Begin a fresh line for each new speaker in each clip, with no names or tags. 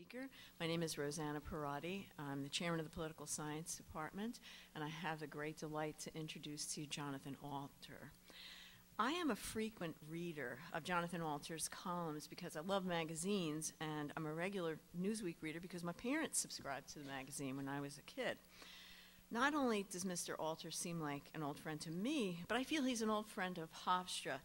speaker. My name is Rosanna Parati. I'm the chairman of the Political Science Department, and I have the great delight to introduce to you Jonathan Alter. I am a frequent reader of Jonathan Alter's columns because I love magazines, and I'm a regular Newsweek reader because my parents subscribed to the magazine when I was a kid. Not only does Mr. Alter seem like an old friend to me, but I feel he's an old friend of Hofstra.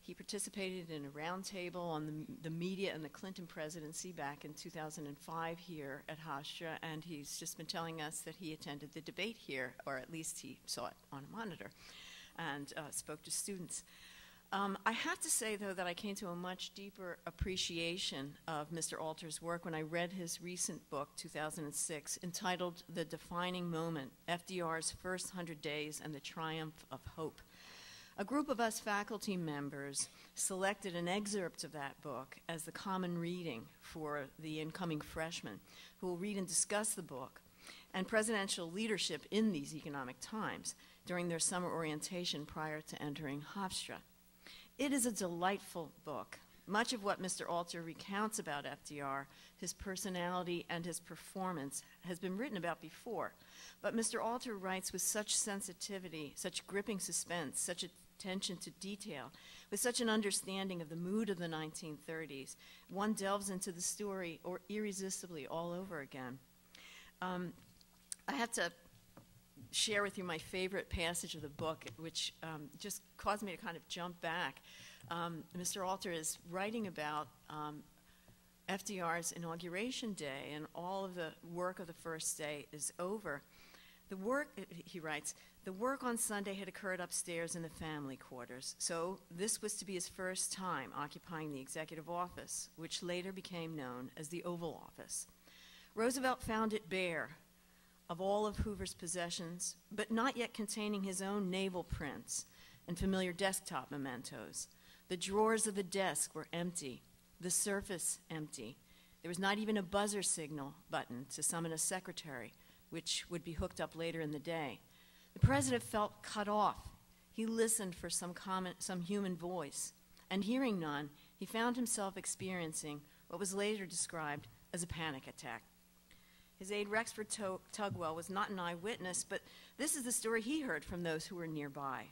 He participated in a roundtable on the media and the Clinton presidency back in 2005 here at Hofstra, and he's just been telling us that he attended the debate here, or at least he saw it on a monitor, and spoke to students. I have to say, though, that I came to a much deeper appreciation of Mr. Alter's work when I read his recent book, 2006, entitled The Defining Moment, FDR's First 100 Days and the Triumph of Hope. A group of us faculty members selected an excerpt of that book as the common reading for the incoming freshmen who will read and discuss the book and presidential leadership in these economic times during their summer orientation prior to entering Hofstra. It is a delightful book. Much of what Mr. Alter recounts about FDR, his personality and his performance, has been written about before. But Mr. Alter writes with such sensitivity, such gripping suspense, such attention to detail, with such an understanding of the mood of the 1930s. One delves into the story or irresistibly all over again. I have to share with you my favorite passage of the book, which just caused me to kind of jump back. Mr. Alter is writing about FDR's inauguration day, and all of the work of the first day is over. The work, he writes, the work on Sunday had occurred upstairs in the family quarters, so this was to be his first time occupying the executive office, which later became known as the Oval Office. Roosevelt found it bare of all of Hoover's possessions, but not yet containing his own naval prints and familiar desktop mementos. The drawers of the desk were empty, the surface empty. There was not even a buzzer signal button to summon a secretary, which would be hooked up later in the day. The president felt cut off. He listened for some human voice, and hearing none, he found himself experiencing what was later described as a panic attack. His aide Rexford Tugwell was not an eyewitness, but this is the story he heard from those who were nearby.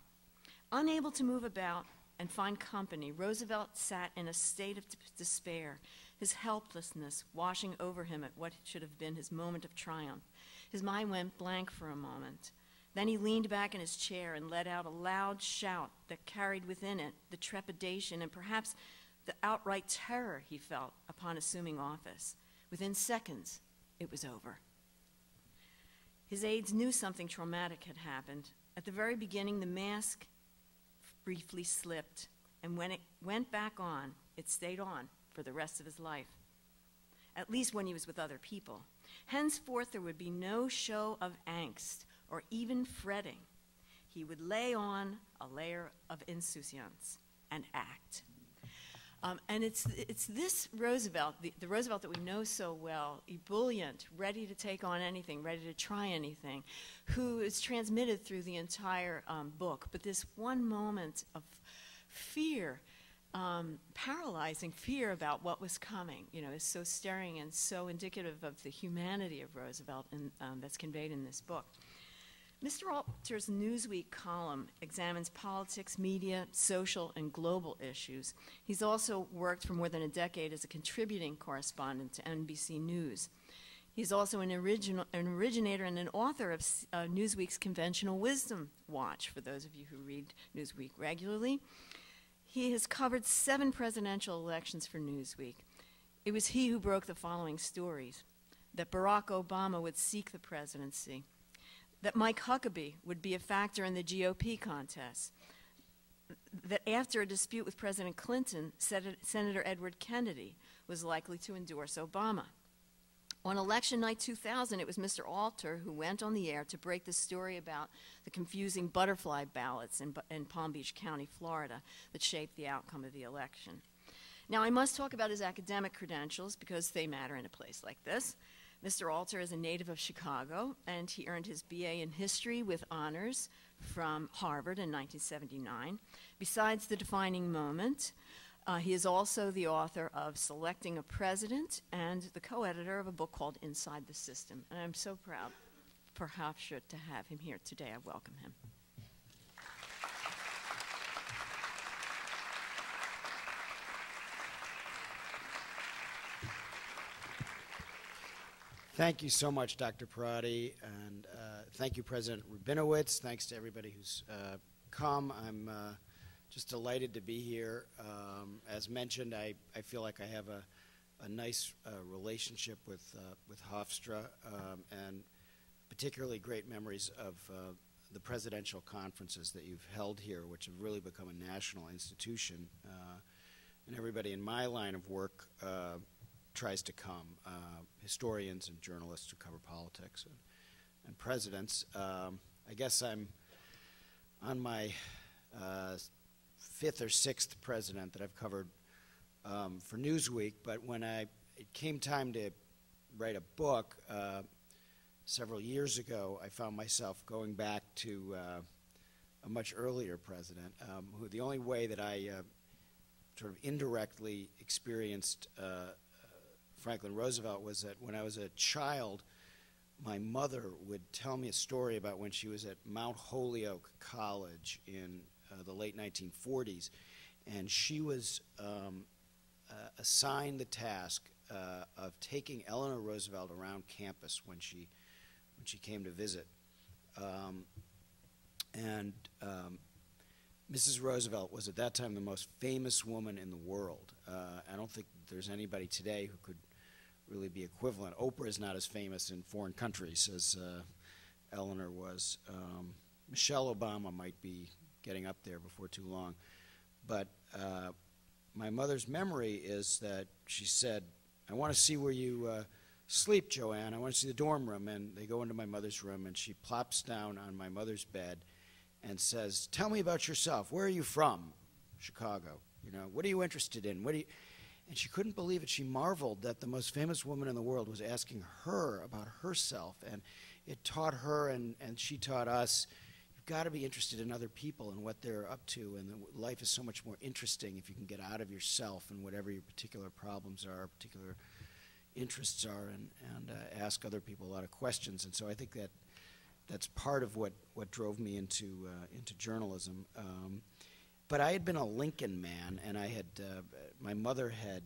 Unable to move about and find company, Roosevelt sat in a state of despair, his helplessness washing over him at what should have been his moment of triumph. His mind went blank for a moment. Then he leaned back in his chair and let out a loud shout that carried within it the trepidation and perhaps the outright terror he felt upon assuming office. Within seconds, it was over. His aides knew something traumatic had happened. At the very beginning, the mask briefly slipped, and when it went back on, it stayed on for the rest of his life, at least when he was with other people. Henceforth, there would be no show of angst or even fretting. He would lay on a layer of insouciance and act. And it's this Roosevelt, the Roosevelt that we know so well, ebullient, ready to take on anything, ready to try anything, who is transmitted through the entire book. But this one moment of fear, paralyzing fear about what was coming, is so stirring and so indicative of the humanity of Roosevelt that's conveyed in this book. Mr. Alter's Newsweek column examines politics, media, social, and global issues. He's also worked for more than a decade as a contributing correspondent to NBC News. He's also an originator and an author of Newsweek's Conventional Wisdom Watch, for those of you who read Newsweek regularly. He has covered 7 presidential elections for Newsweek. It was he who broke the following stories: that Barack Obama would seek the presidency, that Mike Huckabee would be a factor in the GOP contest, that after a dispute with President Clinton, Senator Edward Kennedy was likely to endorse Obama. On election night 2000, it was Mr. Alter who went on the air to break the story about the confusing butterfly ballots in Palm Beach County, Florida, that shaped the outcome of the election. Now, I must talk about his academic credentials because they matter in a place like this. Mr. Alter is a native of Chicago, and he earned his BA in history with honors from Harvard in 1979. Besides The Defining Moment, He is also the author of Selecting a President and the co-editor of a book called Inside the System. And I'm so proud for Hofstra to have him here today. I welcome him.
Thank you so much, Dr. Parati, and thank you, President Rabinowitz. Thanks to everybody who's come. I'm just delighted to be here. As mentioned, I feel like I have a nice relationship with Hofstra, and particularly great memories of the presidential conferences that you've held here, which have really become a national institution. And everybody in my line of work tries to come, historians and journalists who cover politics and presidents. I guess I'm on my fifth or sixth president that I've covered for Newsweek, but when it came time to write a book several years ago, I found myself going back to a much earlier president, who the only way that I sort of indirectly experienced Franklin Roosevelt was that when I was a child, my mother would tell me a story about when she was at Mount Holyoke College in the late 1940s, and she was assigned the task of taking Eleanor Roosevelt around campus when she came to visit. Mrs. Roosevelt was at that time the most famous woman in the world. I don't think there's anybody today who could really be equivalent. Oprah is not as famous in foreign countries as Eleanor was. Michelle Obama might be getting up there before too long. But my mother's memory is that she said, "I want to see where you sleep, Joanne. I want to see the dorm room." And they go into my mother's room, and she plops down on my mother's bed and says, "Tell me about yourself. Where are you from?" "Chicago." "You know, what are you interested in? What do you?" And she couldn't believe it. She marveled that the most famous woman in the world was asking her about herself. And it taught her, and she taught us, you've got to be interested in other people and what they're up to. And life is so much more interesting if you can get out of yourself and whatever your particular problems are, particular interests are, and ask other people a lot of questions. And so I think that's part of what drove me into journalism. But I had been a Lincoln man, and I had my mother had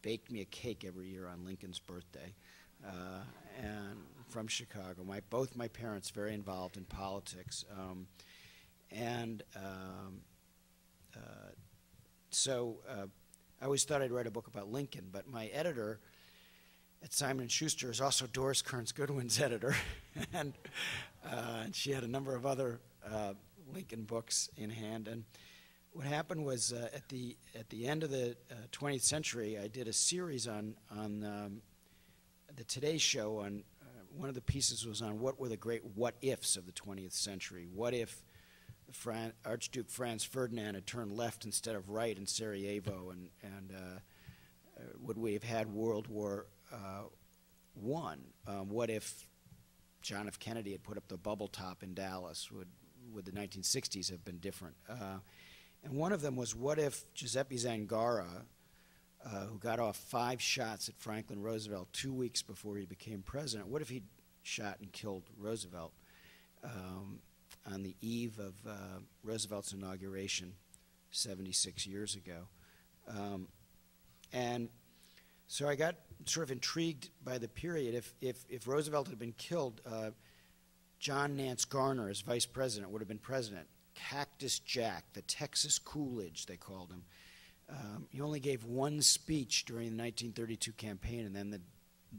baked me a cake every year on Lincoln's birthday, and from Chicago. Both my parents very involved in politics, so I always thought I'd write a book about Lincoln. But my editor at Simon & Schuster is also Doris Kearns Goodwin's editor, and she had a number of other Lincoln books in hand. And what happened was at the end of the 20th century, I did a series on the Today Show. On one of the pieces was on what were the great what-ifs of the 20th century. What if Archduke Franz Ferdinand had turned left instead of right in Sarajevo, and would we have had World War I? What if John F. Kennedy had put up the bubble top in Dallas? Would the 1960s have been different? And one of them was, what if Giuseppe Zangara, who got off 5 shots at Franklin Roosevelt 2 weeks before he became president, what if he'd shot and killed Roosevelt on the eve of Roosevelt's inauguration 76 years ago? And so I got sort of intrigued by the period. If Roosevelt had been killed, John Nance Garner, as vice president, would have been president. Cactus Jack, the Texas Coolidge, they called him. He only gave one speech during the 1932 campaign, and then the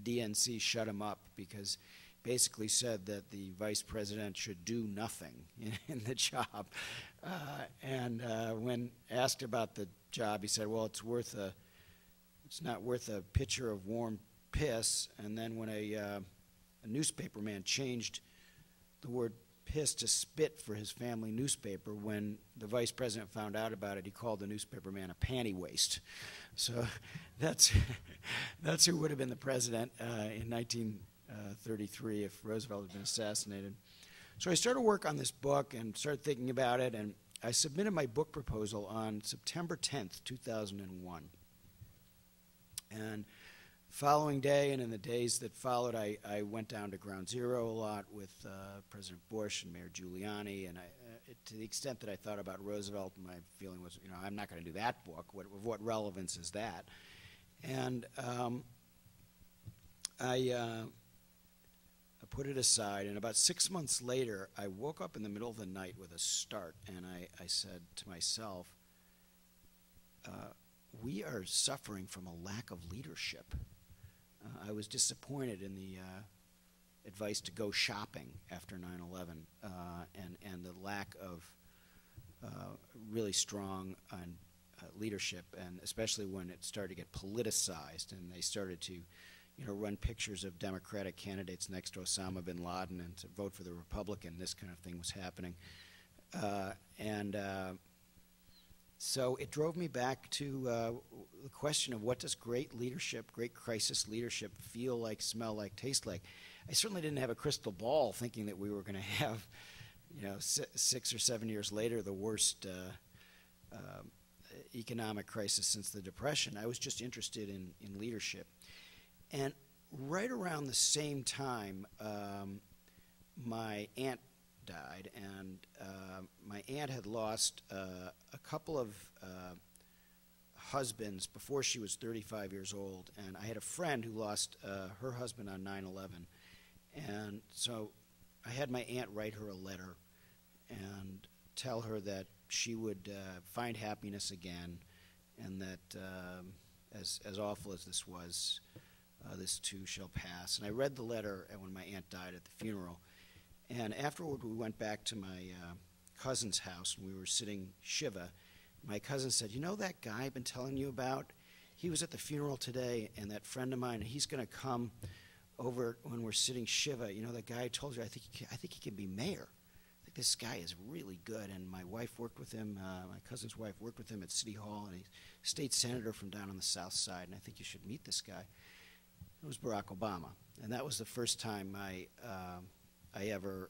DNC shut him up because basically said that the vice president should do nothing in the job. When asked about the job, he said, well, it's not worth a pitcher of warm piss. And then when a newspaper man changed the word piss to spit for his family newspaper, when the vice president found out about it, he called the newspaper man a panty waste. So that's who would have been the president in 1933 if Roosevelt had been assassinated. So I started work on this book and started thinking about it, and I submitted my book proposal on September 10th, 2001. And following day and in the days that followed, I went down to Ground Zero a lot with President Bush and Mayor Giuliani, and to the extent that I thought about Roosevelt, my feeling was, I'm not going to do that book. What relevance is that? And I put it aside, and about 6 months later, I woke up in the middle of the night with a start, and I said to myself, we are suffering from a lack of leadership. I was disappointed in the advice to go shopping after 9/11 and the lack of really strong leadership, and especially when it started to get politicized and they started to run pictures of Democratic candidates next to Osama bin Laden and to vote for the Republican. This kind of thing was happening. So it drove me back to the question of what does great leadership, great crisis leadership feel like, smell like, taste like. I certainly didn't have a crystal ball thinking that we were going to have, 6 or 7 years later, the worst economic crisis since the Depression. I was just interested in leadership. And right around the same time, my aunt died, and my aunt had lost a couple of husbands before she was 35 years old, and I had a friend who lost her husband on 9/11, and so I had my aunt write her a letter and tell her that she would find happiness again, and that as awful as this was, this too shall pass. And I read the letter when my aunt died at the funeral. And afterward, we went back to my cousin's house, and we were sitting Shiva. My cousin said, that guy I've been telling you about? He was at the funeral today, and that friend of mine, he's going to come over when we're sitting Shiva. That guy I told you, I think he can be mayor. I think this guy is really good, and my wife worked with him, my cousin's wife worked with him at City Hall, and he's a state senator from down on the South Side, and I think you should meet this guy. It was Barack Obama, and that was the first time I ever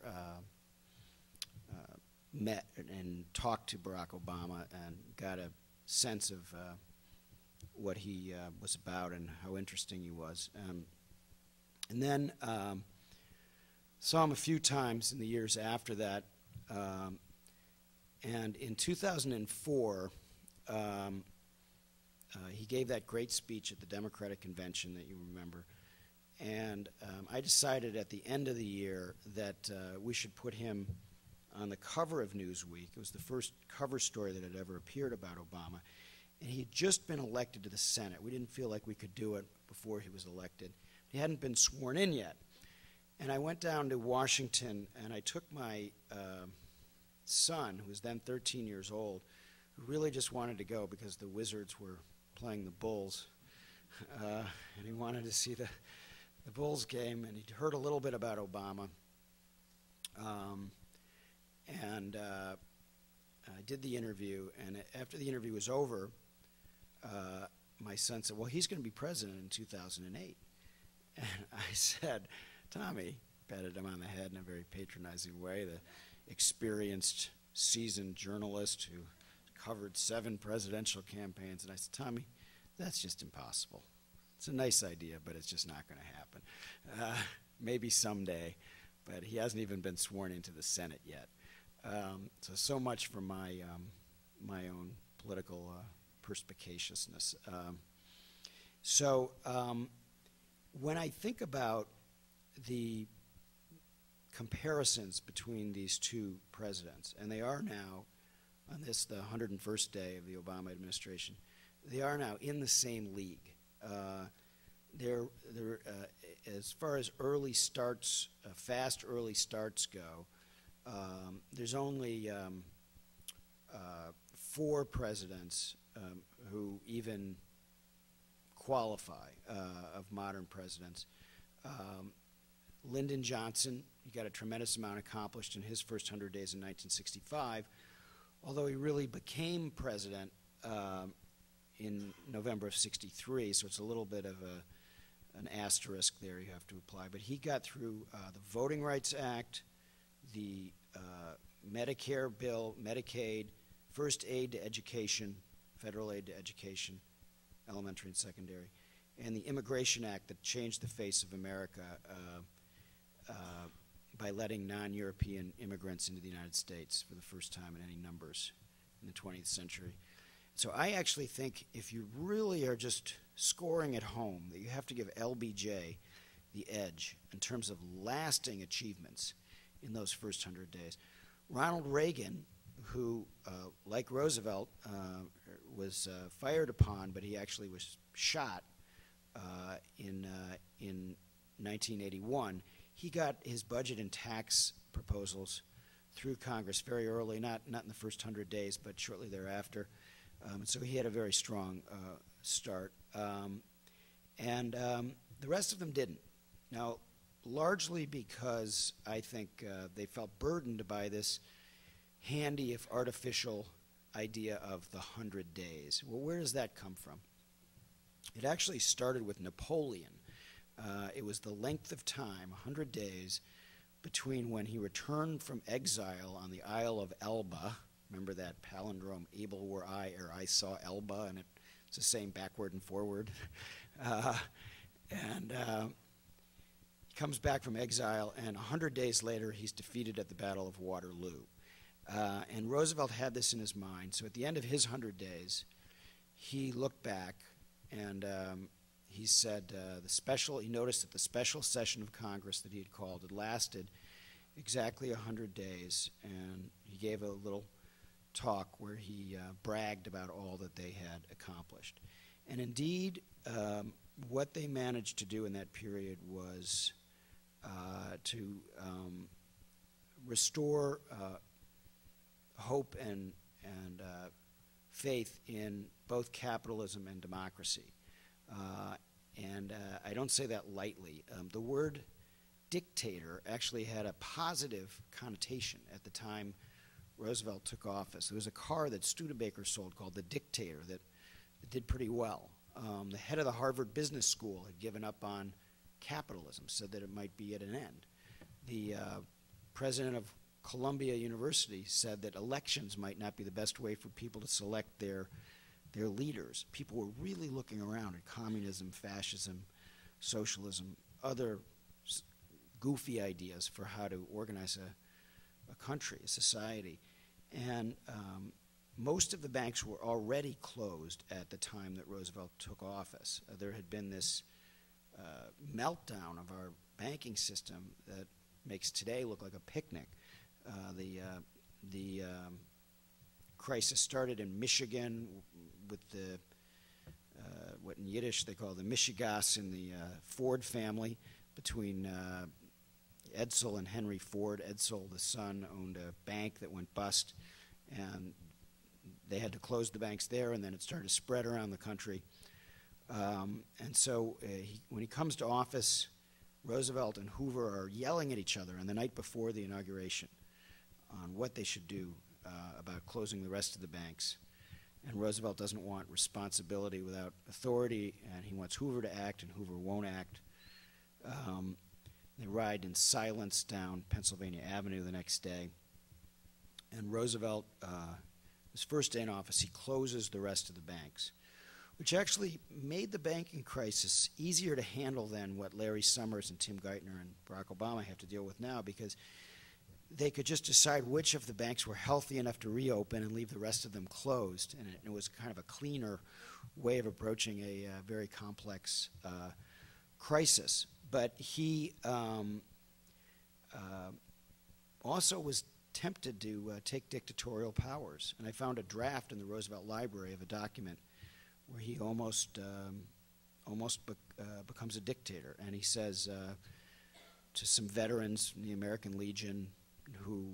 met and talked to Barack Obama and got a sense of what he was about and how interesting he was. And then saw him a few times in the years after that. And in 2004, he gave that great speech at the Democratic Convention that you remember. And I decided at the end of the year that we should put him on the cover of Newsweek. It was the first cover story that had ever appeared about Obama. And he had just been elected to the Senate. We didn't feel like we could do it before he was elected. He hadn't been sworn in yet. And I went down to Washington, and I took my son, who was then 13 years old, who really just wanted to go because the Wizards were playing the Bulls. And he wanted to see the Bulls game, and he'd heard a little bit about Obama. I did the interview, and after the interview was over, my son said, well, he's going to be president in 2008. And I said, Tommy, patted him on the head in a very patronizing way, the experienced, seasoned journalist who covered 7 presidential campaigns, and I said, Tommy, that's just impossible. It's a nice idea, but it's just not going to happen. Maybe someday, but he hasn't even been sworn into the Senate yet. So much for my own political perspicaciousness. When I think about the comparisons between these two presidents, and they are now, on this, the 101st day of the Obama administration, they are now in the same league. They're as far as early starts, fast early starts go, there's only 4 presidents who even qualify of modern presidents. Lyndon Johnson, he got a tremendous amount accomplished in his first 100 days in 1965, although he really became president in November of 63, so it's a little bit of an asterisk there you have to apply. But he got through the Voting Rights Act, the Medicare bill, Medicaid, first aid to education, federal aid to education, elementary and secondary, and the Immigration Act that changed the face of America by letting non-European immigrants into the United States for the first time in any numbers in the 20th century. So I actually think if you really are just scoring at home, that you have to give LBJ the edge in terms of lasting achievements in those first 100 days. Ronald Reagan, who, like Roosevelt, was fired upon, but he actually was shot in 1981. He got his budget and tax proposals through Congress very early, not in the first 100 days, but shortly thereafter. So he had a very strong start. And the rest of them didn't. Now, largely because I think they felt burdened by this handy, if artificial, idea of the 100 days. Well, where does that come from? It actually started with Napoleon. It was the length of time, 100 days, between when he returned from exile on the Isle of Elba. Remember that palindrome, able were I, ere I saw Elba, and it's the same backward and forward. He comes back from exile, and 100 days later, he's defeated at the Battle of Waterloo. And Roosevelt had this in his mind. So at the end of his 100 days, he looked back, and he said he noticed that the special session of Congress that he had called had lasted exactly 100 days, and he gave a little talk where he bragged about all that they had accomplished. And indeed, what they managed to do in that period was to restore hope and faith in both capitalism and democracy. And I don't say that lightly. The word dictator actually had a positive connotation at the time Roosevelt took office. There was a car that Studebaker sold called the Dictator that did pretty well. The head of the Harvard Business School had given up on capitalism, said that it might be at an end. The president of Columbia University said that elections might not be the best way for people to select their leaders. People were really looking around at communism, fascism, socialism, other goofy ideas for how to organize a country, a society. And most of the banks were already closed at the time that Roosevelt took office. There had been this meltdown of our banking system that makes today look like a picnic. The crisis started in Michigan with the what in Yiddish they call the Michigas in the Ford family between Edsel and Henry Ford. Edsel, the son, owned a bank that went bust, and they had to close the banks there, and then it started to spread around the country. And so when he comes to office, Roosevelt and Hoover are yelling at each other on the night before the inauguration on what they should do about closing the rest of the banks. And Roosevelt doesn't want responsibility without authority, and he wants Hoover to act, and Hoover won't act. They ride in silence down Pennsylvania Avenue the next day. And Roosevelt, his first day in office, he closes the rest of the banks, which actually made the banking crisis easier to handle than what Larry Summers and Tim Geithner and Barack Obama have to deal with now, because they could just decide which of the banks were healthy enough to reopen and leave the rest of them closed. And it was kind of a cleaner way of approaching a very complex crisis. But he also was tempted to take dictatorial powers. And I found a draft in the Roosevelt Library of a document where he almost becomes a dictator. And he says to some veterans from the American Legion who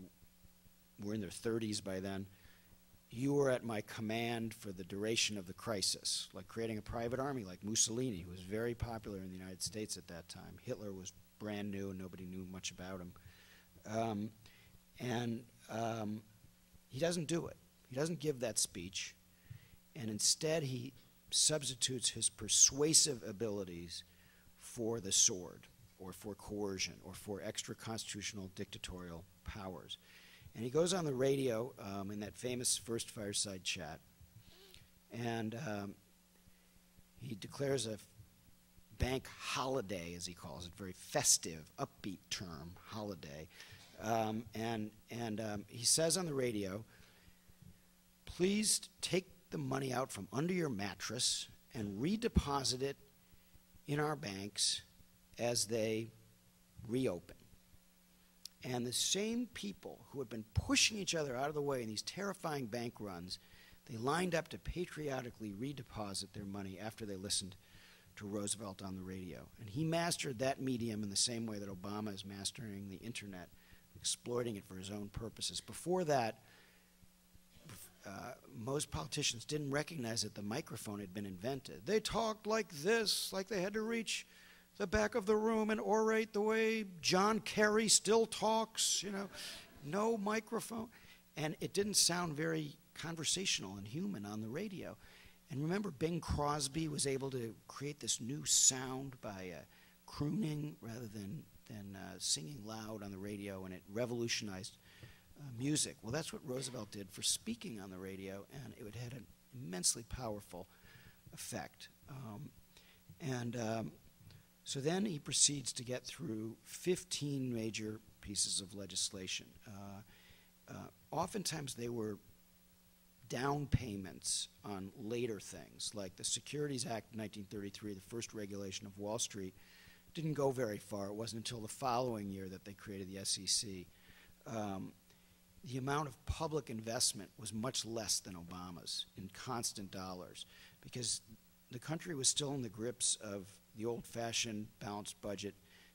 were in their 30s by then, "You were at my command for the duration of the crisis," like creating a private army like Mussolini, who was very popular in the United States at that time. Hitler was brand new and nobody knew much about him. He doesn't do it. He doesn't give that speech, and instead he substitutes his persuasive abilities for the sword, or for coercion, or for extra constitutional dictatorial powers. And he goes on the radio in that famous first fireside chat, and he declares a bank holiday, as he calls it, very festive, upbeat term, holiday. And he says on the radio, please take the money out from under your mattress and redeposit it in our banks as they reopen. And the same people who had been pushing each other out of the way in these terrifying bank runs, they lined up to patriotically redeposit their money after they listened to Roosevelt on the radio. And he mastered that medium in the same way that Obama is mastering the internet, exploiting it for his own purposes. Before that, most politicians didn't recognize that the microphone had been invented. They talked like this, like they had to reach the back of the room and orate the way John Kerry still talks, no microphone. And it didn't sound very conversational and human on the radio. And remember, Bing Crosby was able to create this new sound by crooning rather than singing loud on the radio, and it revolutionized music. Well, that's what Roosevelt did for speaking on the radio, and it had an immensely powerful effect. So then he proceeds to get through 15 major pieces of legislation. Oftentimes they were down payments on later things, like the Securities Act of 1933, the first regulation of Wall Street, didn't go very far. It wasn't until the following year that they created the SEC. The amount of public investment was much less than Obama's in constant dollars, because the country was still in the grips of the old-fashioned balanced budget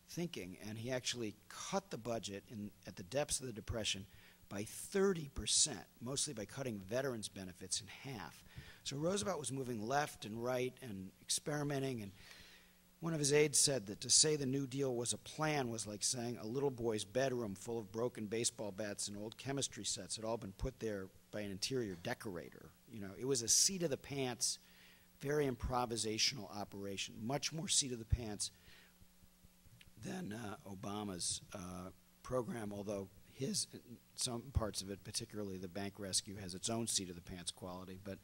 thinking, and he actually cut the budget at the depths of the Depression by 30%, mostly by cutting veterans' benefits in half. So Roosevelt was moving left and right and experimenting, and one of his aides said that to say the New Deal was a plan was like saying a little boy's bedroom full of broken baseball bats and old chemistry sets had all been put there by an interior decorator. It was a seat-of-the-pants, very improvisational operation, much more seat-of-the-pants than Obama's program, although some parts of it, particularly the bank rescue, has its own seat-of-the-pants quality. But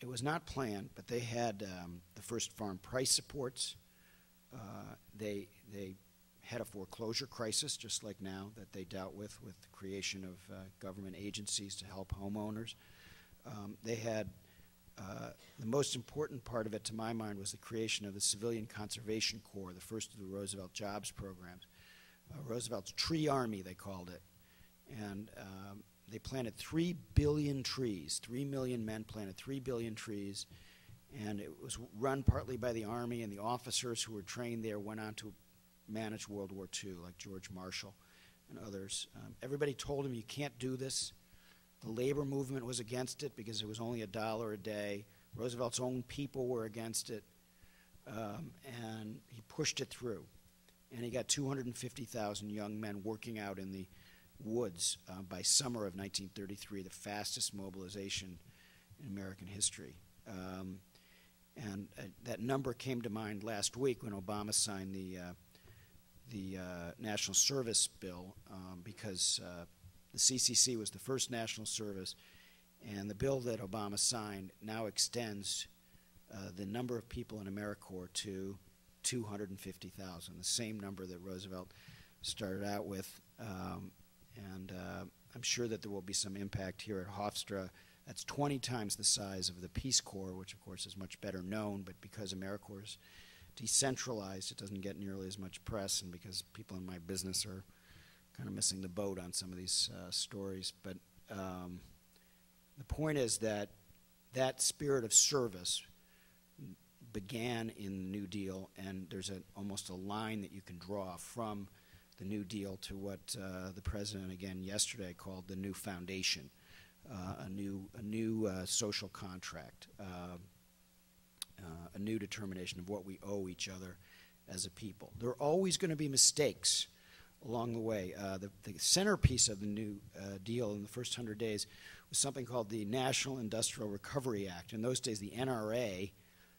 it was not planned, but they had the first farm price supports. They had a foreclosure crisis, just like now, that they dealt with the creation of government agencies to help homeowners. They had the most important part of it, to my mind, was the creation of the Civilian Conservation Corps, the first of the Roosevelt jobs programs. Roosevelt's Tree Army, they called it. And they planted 3 billion trees. 3 million men planted 3 billion trees. And it was run partly by the Army, and the officers who were trained there went on to manage World War II, like George Marshall and others. Everybody told him, you can't do this. The labor movement was against it because it was only $1 a day. Roosevelt's own people were against it. And he pushed it through. And he got 250,000 young men working out in the woods by summer of 1933, the fastest mobilization in American history. And that number came to mind last week when Obama signed the National Service Bill, because the CCC was the first national service, and the bill that Obama signed now extends the number of people in AmeriCorps to 250,000, the same number that Roosevelt started out with. And I'm sure that there will be some impact here at Hofstra. That's 20 times the size of the Peace Corps, which of course is much better known, but because AmeriCorps is decentralized, it doesn't get nearly as much press, and because people in my business are kind of missing the boat on some of these stories. But the point is that that spirit of service began in the New Deal, and there's almost a line that you can draw from the New Deal to what the president again yesterday called the new foundation, a new social contract, a new determination of what we owe each other as a people. There are always going to be mistakes along the way. The centerpiece of the New Deal in the first 100 days was something called the National Industrial Recovery Act. In those days, the NRA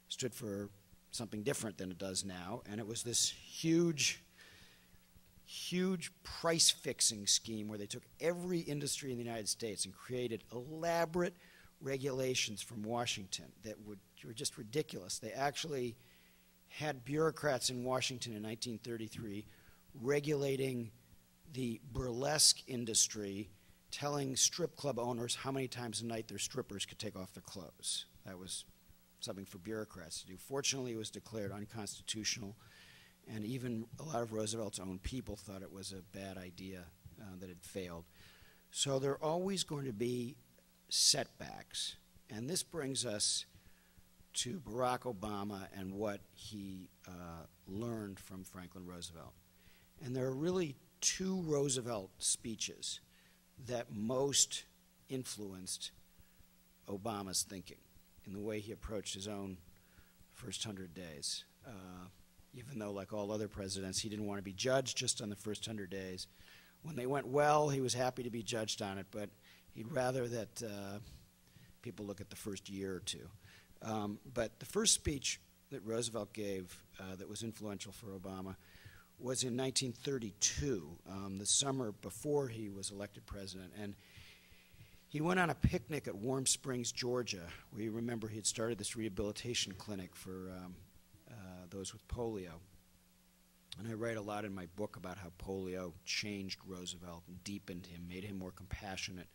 stood for something different than it does now, and it was this huge huge price-fixing scheme where they took every industry in the United States and created elaborate regulations from Washington that were just ridiculous. They actually had bureaucrats in Washington in 1933 regulating the burlesque industry, telling strip club owners how many times a night their strippers could take off their clothes. That was something for bureaucrats to do. Fortunately, it was declared unconstitutional, and even a lot of Roosevelt's own people thought it was a bad idea that it failed. So there are always going to be setbacks, and this brings us to Barack Obama and what he learned from Franklin Roosevelt. And there are really two Roosevelt speeches that most influenced Obama's thinking in the way he approached his own first 100 days. Even though, like all other presidents, he didn't want to be judged just on the first 100 days. When they went well, he was happy to be judged on it, but he'd rather that people look at the first year or two. But the first speech that Roosevelt gave that was influential for Obama was in 1932, the summer before he was elected president. And he went on a picnic at Warm Springs, Georgia, where you remember he had started this rehabilitation clinic for those with polio. And I write a lot in my book about how polio changed Roosevelt and deepened him, made him more compassionate.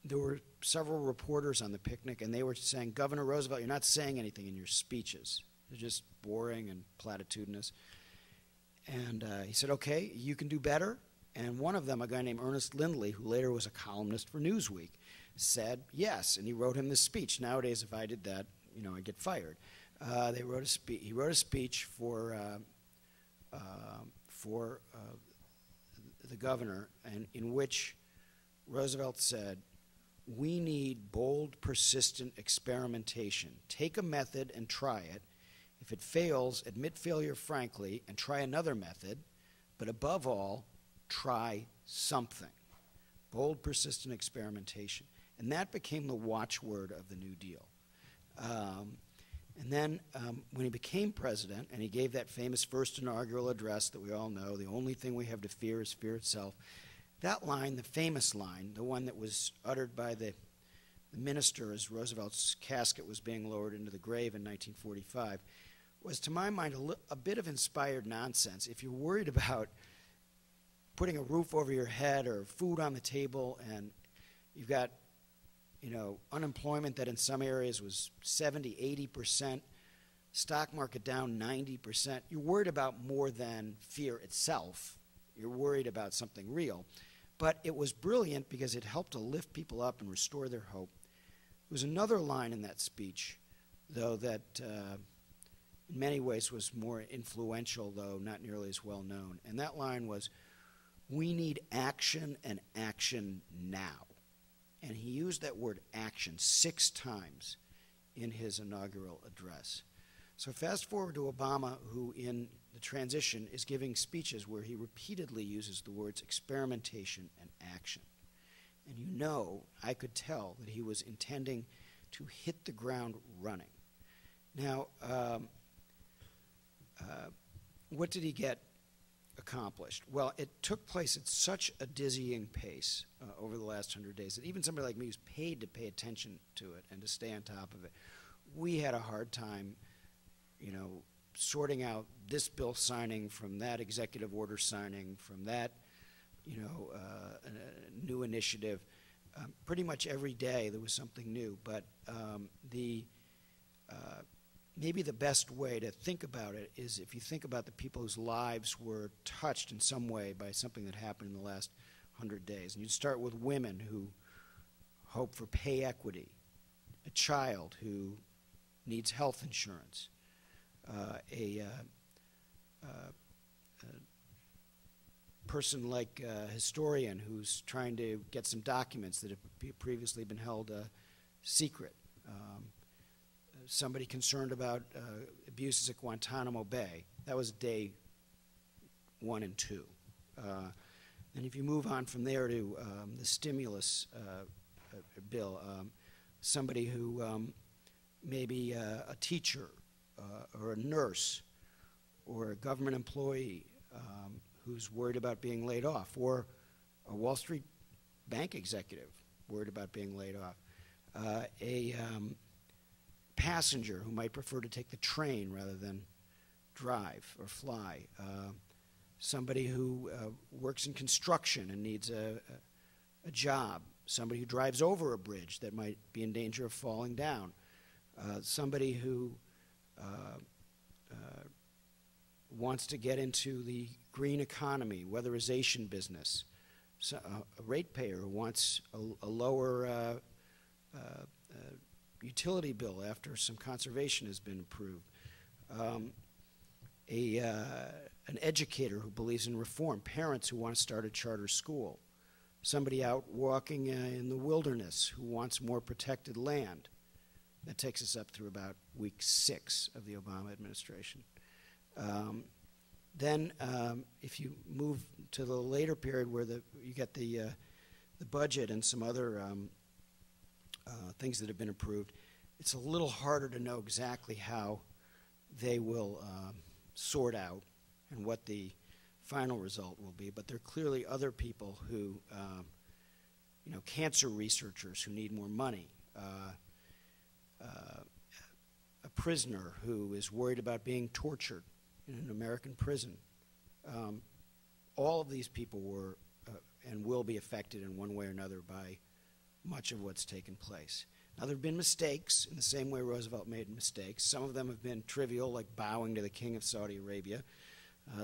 There were several reporters on the picnic, and they were saying, Governor Roosevelt, you're not saying anything in your speeches. They're just boring and platitudinous. And he said, okay, you can do better. And one of them, a guy named Ernest Lindley, who later was a columnist for Newsweek, said yes, and he wrote him this speech. Nowadays, if I did that, I'd get fired. He wrote a speech for the governor, and in which Roosevelt said, we need bold, persistent experimentation. Take a method and try it. If it fails, admit failure frankly and try another method, but above all, try something. Bold, persistent experimentation. And that became the watchword of the New Deal. And then when he became president, and he gave that famous first inaugural address that we all know, the only thing we have to fear is fear itself, that line, the famous line, the one that was uttered by the minister as Roosevelt's casket was being lowered into the grave in 1945, was, to my mind, a bit of inspired nonsense. If you're worried about putting a roof over your head or food on the table, and you've got unemployment that in some areas was 70, 80%, stock market down 90%, you're worried about more than fear itself. You're worried about something real. But it was brilliant because it helped to lift people up and restore their hope. There was another line in that speech, though, that in many ways was more influential, though not nearly as well known. And that line was, we need action and action now. And he used that word action 6 times in his inaugural address. So fast forward to Obama, who in the transition is giving speeches where he repeatedly uses the words experimentation and action. And I could tell that he was intending to hit the ground running. Now, what did he get accomplished? Well, it took place at such a dizzying pace over the last 100 days that even somebody like me who's paid to pay attention to it and to stay on top of it, we had a hard time, sorting out this bill signing from that executive order signing, from that, new initiative. Pretty much every day there was something new, but maybe the best way to think about it is if you think about the people whose lives were touched in some way by something that happened in the last 100 days. And you'd start with women who hope for pay equity, a child who needs health insurance, a person like a historian who's trying to get some documents that have previously been held secret, somebody concerned about abuses at Guantanamo Bay. That was day 1 and 2. And if you move on from there to the stimulus bill, somebody who maybe a teacher or a nurse or a government employee who's worried about being laid off, or a Wall Street bank executive worried about being laid off, a passenger who might prefer to take the train rather than drive or fly, somebody who works in construction and needs a job, somebody who drives over a bridge that might be in danger of falling down, somebody who wants to get into the green economy, weatherization business, so, a ratepayer who wants a lower utility bill after some conservation has been approved, an educator who believes in reform, parents who want to start a charter school, somebody out walking in the wilderness who wants more protected land. That takes us up through about week 6 of the Obama administration. Then if you move to the later period where you get the budget and some other things that have been approved, it's a little harder to know exactly how they will sort out and what the final result will be. But there are clearly other people who, cancer researchers who need more money, a prisoner who is worried about being tortured in an American prison. All of these people were and will be affected in one way or another by much of what's taken place. Now, there have been mistakes in the same way Roosevelt made mistakes. Some of them have been trivial, like bowing to the king of Saudi Arabia.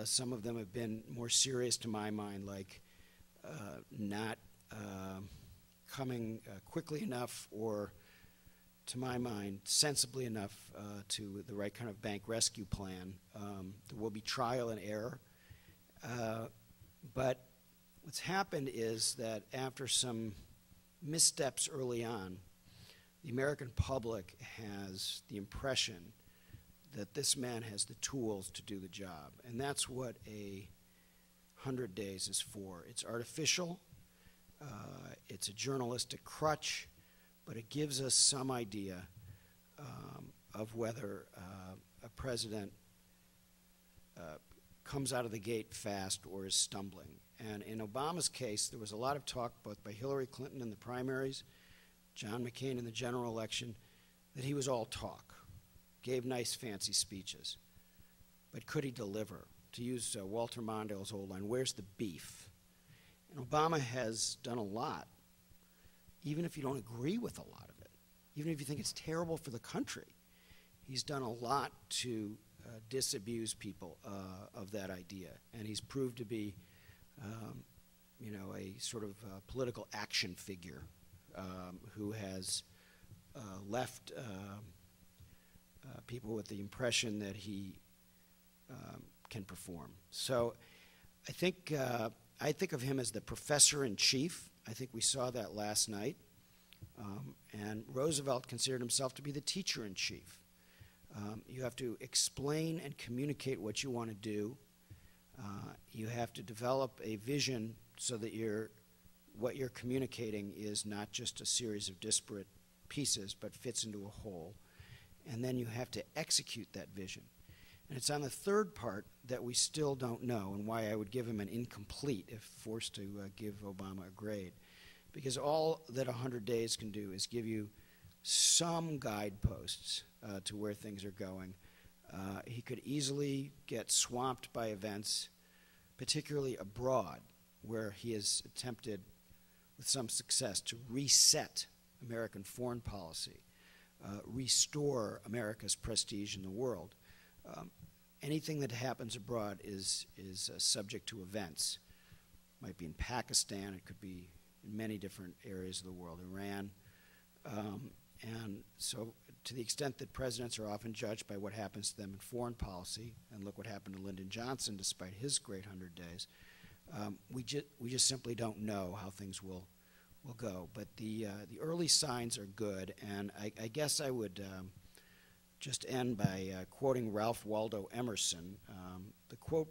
Some of them have been more serious to my mind, like not coming quickly enough or, to my mind, sensibly enough to the right kind of bank rescue plan. There will be trial and error. But what's happened is that after some missteps early on, the American public has the impression that this man has the tools to do the job. And that's what 100 days is for. It's artificial. It's a journalistic crutch. But it gives us some idea of whether a president comes out of the gate fast or is stumbling. And in Obama's case, there was a lot of talk, both by Hillary Clinton in the primaries, John McCain in the general election, that he was all talk, gave nice, fancy speeches. But could he deliver? To use Walter Mondale's old line, where's the beef? And Obama has done a lot, even if you don't agree with a lot of it, even if you think it's terrible for the country. He's done a lot to disabuse people of that idea. And he's proved to be a sort of political action figure who has left people with the impression that he can perform. So I think of him as the professor-in-chief. I think we saw that last night. And Roosevelt considered himself to be the teacher-in-chief. You have to explain and communicate what you want to do. You have to develop a vision so that what you're communicating is not just a series of disparate pieces, but fits into a whole. And then you have to execute that vision. And it's on the third part that we still don't know, and why I would give him an incomplete if forced to give Obama a grade. Because all that 100 days can do is give you some guideposts to where things are going. He could easily get swamped by events, particularly abroad, where he has attempted with some success to reset American foreign policy, restore America's prestige in the world. Anything that happens abroad is subject to events. It might be in Pakistan, it could be in many different areas of the world, Iran. And so to the extent that presidents are often judged by what happens to them in foreign policy, and look what happened to Lyndon Johnson despite his great 100 days, we just simply don't know how things will go. But the early signs are good, and I guess I would just end by quoting Ralph Waldo Emerson. The quote,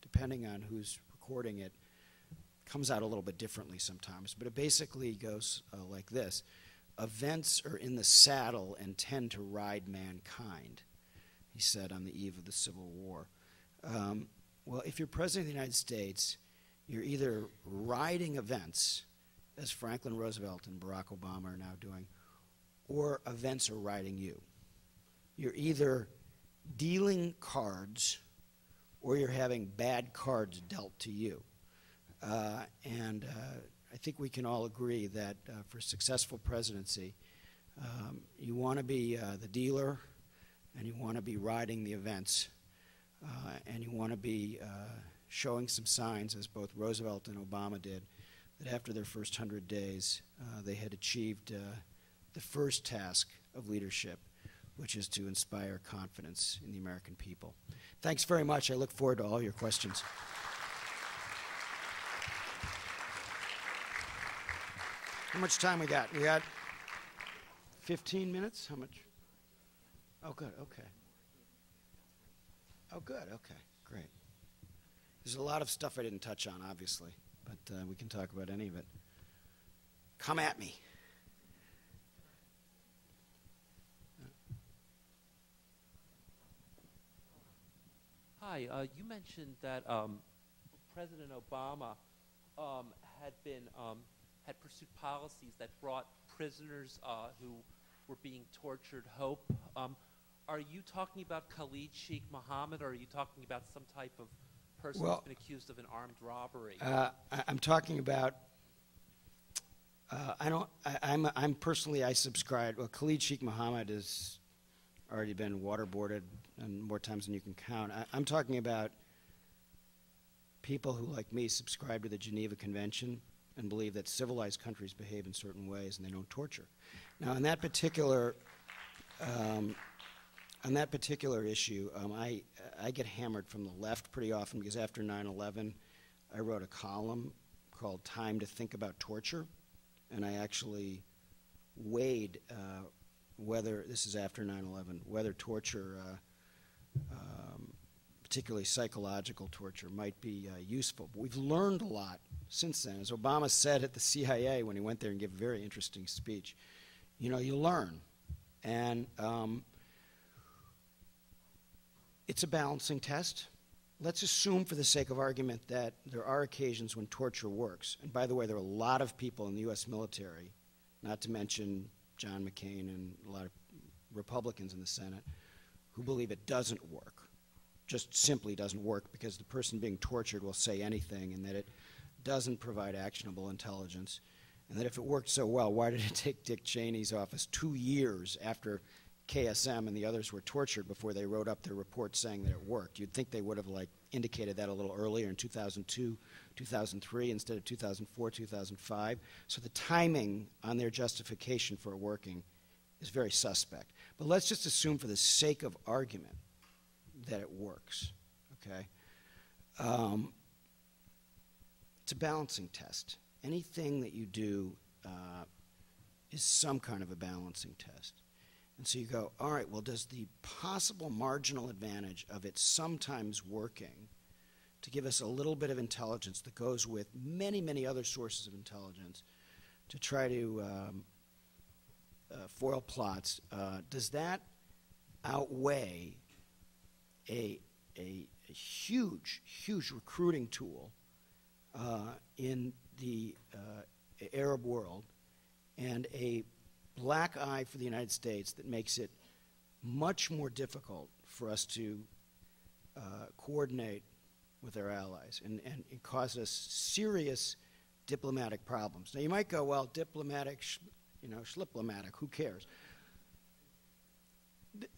depending on who's recording it, comes out a little bit differently sometimes, but it basically goes like this. Events are in the saddle and tend to ride mankind, he said on the eve of the Civil War. Well, if you're president of the United States, you're either riding events, as Franklin Roosevelt and Barack Obama are now doing, or events are riding you. You're either dealing cards or you're having bad cards dealt to you. And I think we can all agree that for successful presidency, you want to be the dealer, and you want to be riding the events, and you want to be showing some signs, as both Roosevelt and Obama did, that after their first 100 days, they had achieved the first task of leadership, which is to inspire confidence in the American people. Thanks very much. I look forward to all your questions. How much time we got? We got 15 minutes? How much? Oh, good. Okay. Oh, good. Okay. Great. There's a lot of stuff I didn't touch on, obviously, but we can talk about any of it. Come at me.
Hi. You mentioned that President Obama had pursued policies that brought prisoners who were being tortured hope. Are you talking about Khalid Sheikh Mohammed, or are you talking about some type of person who's been accused of an armed robbery?
I'm talking about. I'm personally, I subscribe. Well, Khalid Sheikh Mohammed has already been waterboarded and more times than you can count. I'm talking about people who, like me, subscribe to the Geneva Convention and believe that civilized countries behave in certain ways and they don't torture. Now, on that particular issue, I get hammered from the left pretty often because after 9/11, I wrote a column called "Time to Think About Torture," and I actually weighed whether, this is after 9/11, whether torture, particularly psychological torture, might be useful. But we've learned a lot since then. As Obama said at the CIA when he went there and gave a very interesting speech, you learn. And it's a balancing test. Let's assume for the sake of argument that there are occasions when torture works. And by the way, there are a lot of people in the U.S. military, not to mention John McCain and a lot of Republicans in the Senate, who believe it doesn't work, just simply doesn't work because the person being tortured will say anything, and that it doesn't provide actionable intelligence, and that if it worked so well, why did it take Dick Cheney's office 2 years after KSM and the others were tortured before they wrote up their report saying that it worked? You'd think they would have indicated that a little earlier in 2002, 2003 instead of 2004, 2005. So the timing on their justification for it working is very suspect. But let's just assume for the sake of argument that it works, okay? It's a balancing test. Anything that you do is some kind of a balancing test. And so you go, all right, well, does the possible marginal advantage of it sometimes working to give us a little bit of intelligence that goes with many, many other sources of intelligence to try to foil plots, does that outweigh a huge, huge recruiting tool in the Arab world and a black eye for the United States that makes it much more difficult for us to coordinate with our allies and it causes us serious diplomatic problems? Now, you might go, well, diplomatic, schliplematic, who cares?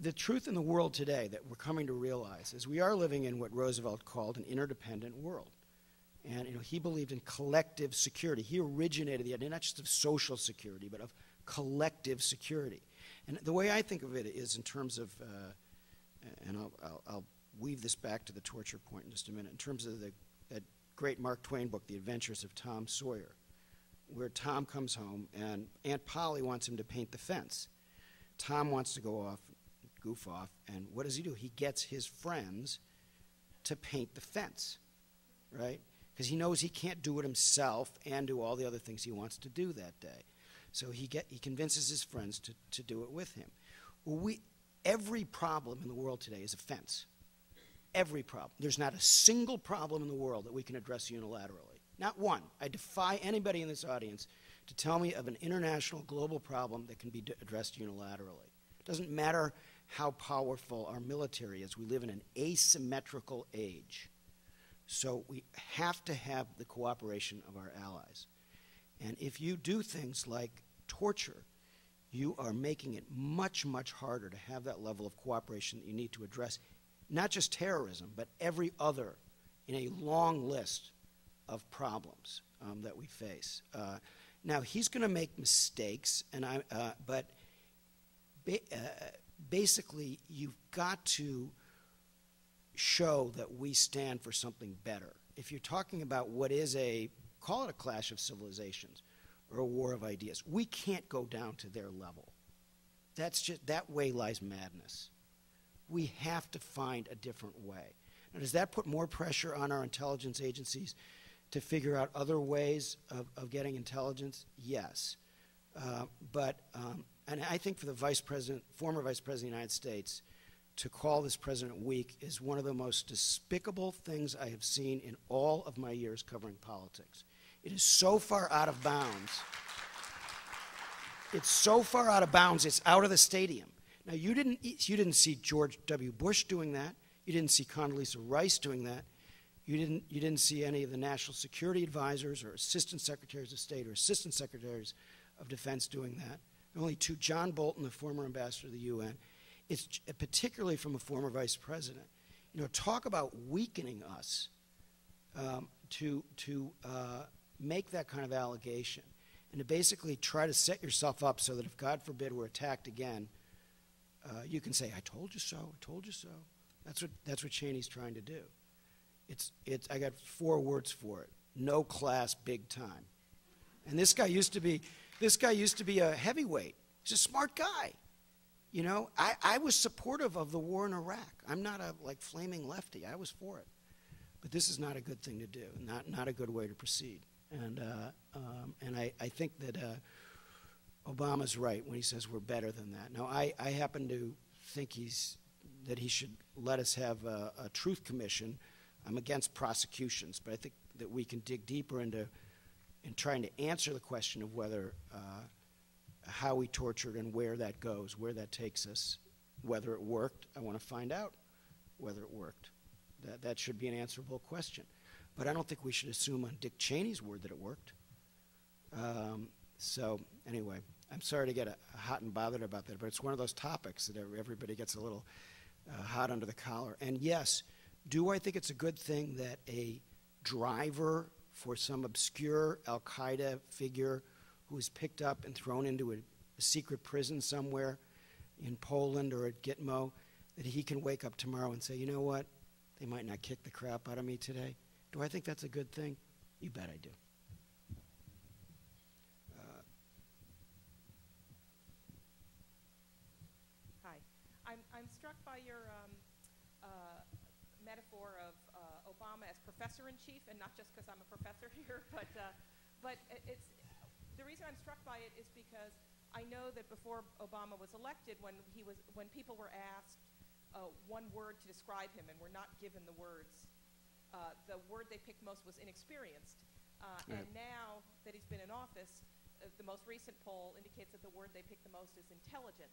The truth in the world today that we're coming to realize is we are living in what Roosevelt called an interdependent world. And he believed in collective security. He originated the idea not just of social security, but of collective security. And the way I think of it is in terms of, and I'll weave this back to the torture point in just a minute, in terms of that great Mark Twain book, The Adventures of Tom Sawyer, where Tom comes home and Aunt Polly wants him to paint the fence. Tom wants to goof off, and what does he do? He gets his friends to paint the fence, right? Because he knows he can't do it himself and do all the other things he wants to do that day. So he convinces his friends to do it with him. Well, every problem in the world today is a fence. every problem. There's not a single problem in the world that we can address unilaterally. Not one. I defy anybody in this audience to tell me of an international global problem that can be addressed unilaterally. It doesn't matter how powerful our military is. We live in an asymmetrical age. So we have to have the cooperation of our allies. And if you do things like torture, you are making it much, much harder to have that level of cooperation that you need to address not just terrorism, but every other in a long list of problems that we face. Now, he's going to make mistakes, but basically, you've got to show that we stand for something better. If you're talking about what is call it a clash of civilizations or a war of ideas, we can't go down to their level. That way lies madness. We have to find a different way. Now, does that put more pressure on our intelligence agencies to figure out other ways of getting intelligence? Yes. And I think for the former Vice President of the United States, to call this president weak is one of the most despicable things I have seen in all of my years covering politics. It is so far out of bounds. It's so far out of bounds, it's out of the stadium. Now, you didn't see George W. Bush doing that. You didn't see Condoleezza Rice doing that. You didn't see any of the national security advisors or assistant secretaries of state or assistant secretaries of defense doing that. Only two, John Bolton, the former ambassador to the UN. It's particularly from a former vice president. Talk about weakening us to make that kind of allegation and to basically try to set yourself up so that if, God forbid, we're attacked again, you can say, I told you so, I told you so. That's what Cheney's trying to do. I got 4 words for it. No class, big time. And this guy used to be a heavyweight. He's a smart guy. I was supportive of the war in Iraq. I'm not a flaming lefty. I was for it. But this is not a good thing to do, not a good way to proceed. And I think that Obama's right when he says we're better than that. Now, I happen to think that he should let us have a truth commission. I'm against prosecutions, but I think that we can dig deeper into trying to answer the question of whether how we tortured and where that goes, where that takes us, whether it worked. I want to find out whether it worked. That should be an answerable question. But I don't think we should assume on Dick Cheney's word that it worked. So anyway, I'm sorry to get hot and bothered about that, but it's one of those topics that everybody gets a little hot under the collar. And yes, do I think it's a good thing that a driver for some obscure al-Qaeda figure who is picked up and thrown into a secret prison somewhere in Poland or at Gitmo, that he can wake up tomorrow and say, you know what, they might not kick the crap out of me today. Do I think that's a good thing? You bet I do.
Hi. I'm struck by your metaphor of Obama as professor-in-chief, and not just because I'm a professor here, but it's the reason I'm struck by it is because I know that before Obama was elected, when people were asked one word to describe him and were not given the words, the word they picked most was inexperienced. And now that he's been in office, the most recent poll indicates that the word they picked the most is intelligent.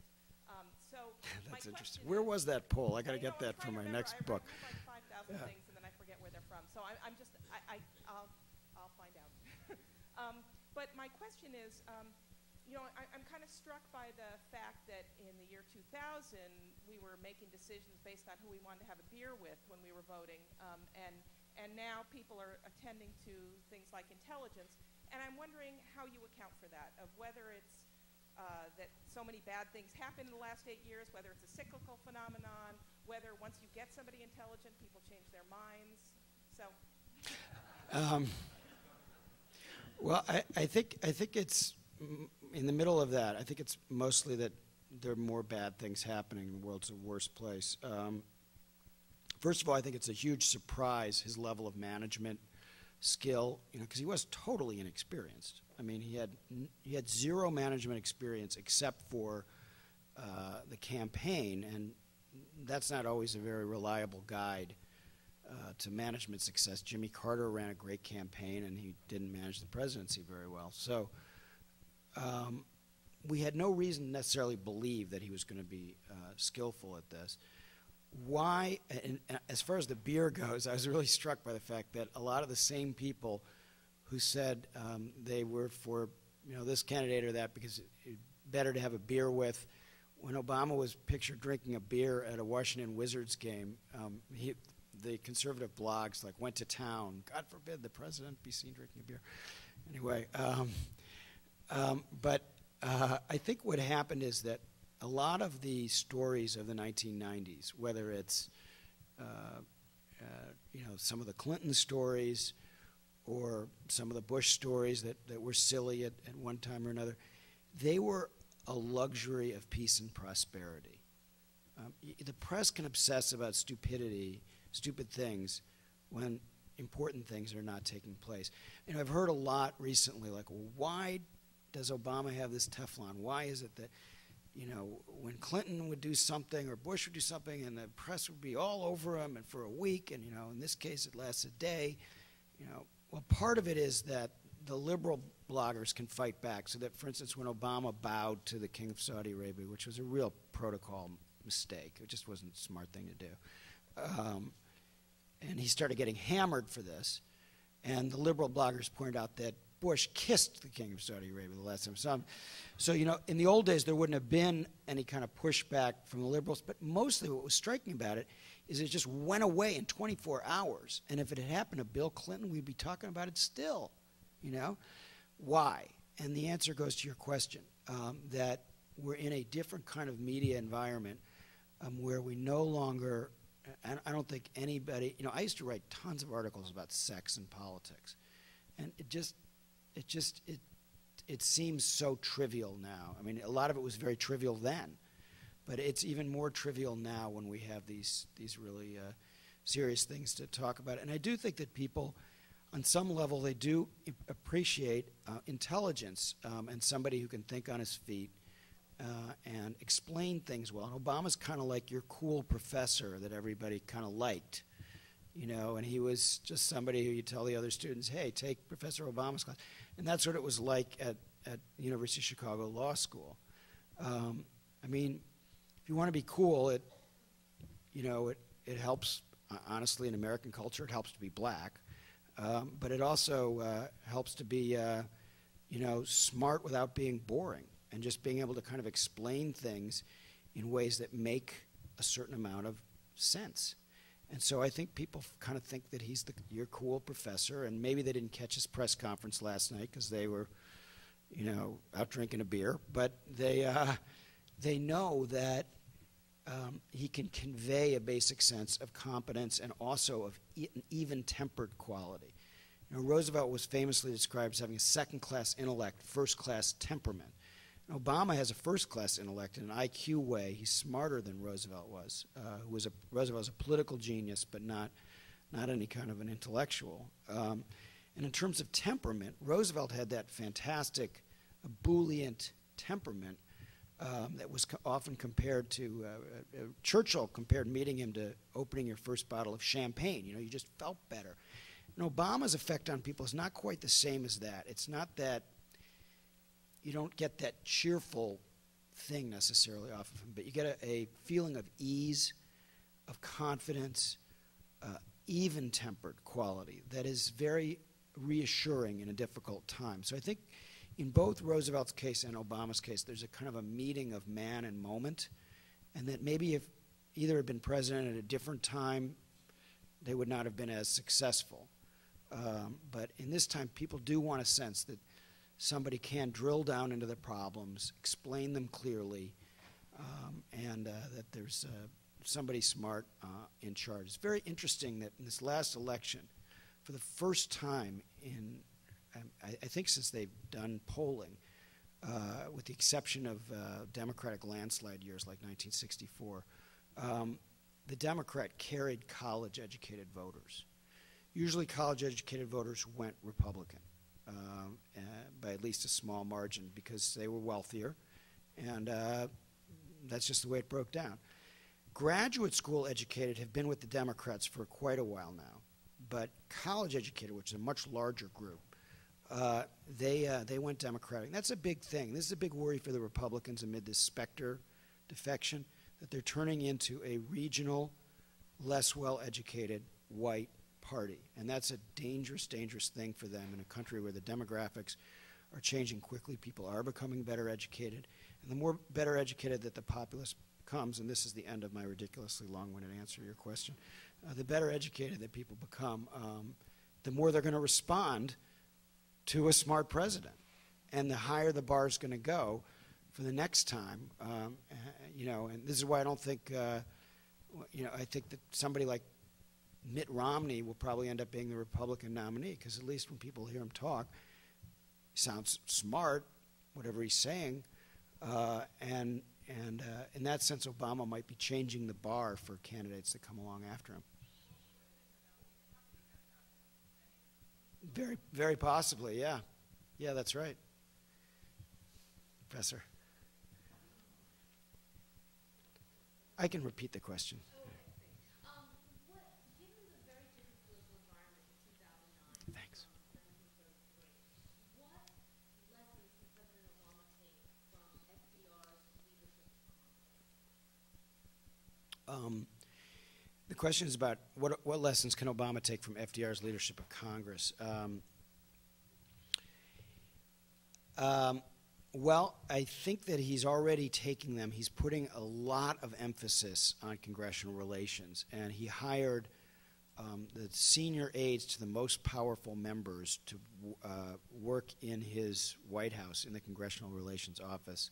That's interesting. Where was that poll? I got to get that for my next book.
I read like 5,000 things and then I forget where they're from. So I'll find out. But my question is, I'm kind of struck by the fact that in the year 2000 we were making decisions based on who we wanted to have a beer with when we were voting, and now people are attending to things like intelligence. And I'm wondering how you account for that, of whether it's that so many bad things happen in the last 8 years, whether it's a cyclical phenomenon, whether once you get somebody intelligent, people change their minds. So.
Well, I think it's in the middle of that. I think it's mostly that there are more bad things happening. The world's a worse place. First of all, I think it's a huge surprise, his level of management skill, because he was totally inexperienced. I mean, he had zero management experience except for the campaign, and that's not always a very reliable guide to management success. Jimmy Carter ran a great campaign, and he didn't manage the presidency very well. So we had no reason to necessarily believe that he was going to be skillful at this. Why, and as far as the beer goes, I was really struck by the fact that a lot of the same people who said they were for this candidate or that because it's better to have a beer with, when Obama was pictured drinking a beer at a Washington Wizards game, the conservative blogs went to town. God forbid the president be seen drinking a beer. Anyway, but I think what happened is that a lot of the stories of the 1990s, whether it's some of the Clinton stories or some of the Bush stories that were silly at one time or another, they were a luxury of peace and prosperity. The press can obsess about stupid things, when important things are not taking place. I've heard a lot recently, why does Obama have this Teflon? Why is it that, when Clinton would do something or Bush would do something and the press would be all over him and for a week, and, in this case it lasts a day, well, part of it is that the liberal bloggers can fight back. So that, for instance, when Obama bowed to the King of Saudi Arabia, which was a real protocol mistake, it just wasn't a smart thing to do, and he started getting hammered for this, and the liberal bloggers pointed out that Bush kissed the King of Saudi Arabia the last time. So, in the old days, there wouldn't have been any kind of pushback from the liberals, but mostly what was striking about it is it just went away in 24 hours. And if it had happened to Bill Clinton, we'd be talking about it still, Why? And the answer goes to your question, that we're in a different kind of media environment where we no longer, I don't think anybody, I used to write tons of articles about sex and politics, and it seems so trivial now. I mean, a lot of it was very trivial then, but it's even more trivial now when we have these really serious things to talk about. And I do think that people, on some level, they do appreciate intelligence and somebody who can think on his feet and explain things well. And Obama's kind of like your cool professor that everybody kind of liked. And he was just somebody who you tell the other students, hey, take Professor Obama's class. And that's what it was like at the University of Chicago Law School. I mean, if you want to be cool, it helps, honestly, in American culture, it helps to be black. But it also helps to be, smart without being boring and just being able to kind of explain things in ways that make a certain amount of sense. And so I think people kind of think that he's your cool professor, and maybe they didn't catch his press conference last night because they were, out drinking a beer. But they know that he can convey a basic sense of competence and also of an even-tempered quality. Roosevelt was famously described as having a second-class intellect, first-class temperament. Obama has a first-class intellect in an IQ way. He's smarter than Roosevelt was. Roosevelt was a political genius, but not any kind of an intellectual. And in terms of temperament, Roosevelt had that fantastic, ebullient temperament that was often compared to Churchill compared meeting him to opening your first bottle of champagne. You just felt better. And Obama's effect on people is not quite the same as that. It's not that you don't get that cheerful thing necessarily off of him, but you get a feeling of ease, of confidence, even-tempered quality that is very reassuring in a difficult time. So I think in both Roosevelt's case and Obama's case, there's a kind of a meeting of man and moment, and that maybe if either had been president at a different time, they would not have been as successful. But in this time, people do want a sense that somebody can drill down into the problems, explain them clearly, and that there's somebody smart in charge. It's very interesting that in this last election, for the first time in, I think since they've done polling, with the exception of Democratic landslide years like 1964, the Democrat carried college-educated voters. Usually college-educated voters went Republican. By at least a small margin because they were wealthier, and that's just the way it broke down. graduate school educated have been with the Democrats for quite a while now, but college educated, which is a much larger group, they went Democratic. That's a big thing. This is a big worry for the Republicans amid this Specter defection, that they're turning into a regional, less well-educated white party. And that's a dangerous, dangerous thing for them in a country where the demographics are changing quickly. People are becoming better educated. And the more better educated that the populace becomes, and this is the end of my ridiculously long-winded answer to your question, the better educated that people become, the more they're going to respond to a smart president. And the higher the bar is going to go for the next time, and this is why I don't think, I think that somebody like Mitt Romney will probably end up being the Republican nominee, because at least when people hear him talk, he sounds smart, whatever he's saying, and in that sense, Obama might be changing the bar for candidates that come along after him. Very, very possibly, yeah. Yeah, that's right. Professor. I can repeat the question.
Given the very different political environment in 2009,
Thanks.
what lessons can President Obama take from FDR's leadership?
The question is about what lessons can Obama take from FDR's leadership of Congress? Well, I think that he's already taking them. He's putting a lot of emphasis on congressional relations, and he hired the senior aides to the most powerful members to work in his White House in the Congressional Relations Office.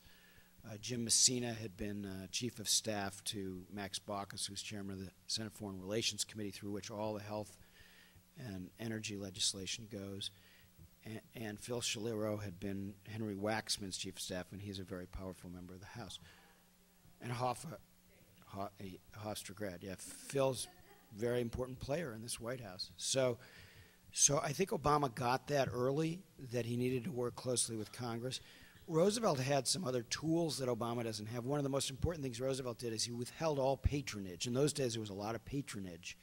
Jim Messina had been chief of staff to Max Baucus, who's chairman of the Senate Foreign Relations Committee, through which all the health and energy legislation goes. And Phil Shaliro had been Henry Waxman's chief of staff, and he's a very powerful member of the House. And Hofstra grad, yeah. Phil's a very important player in this White House. So I think Obama got that early, that he needed to work closely with Congress. Roosevelt had some other tools that Obama doesn't have. One of the most important things Roosevelt did is he withheld all patronage. In those days, there was a lot of patronage.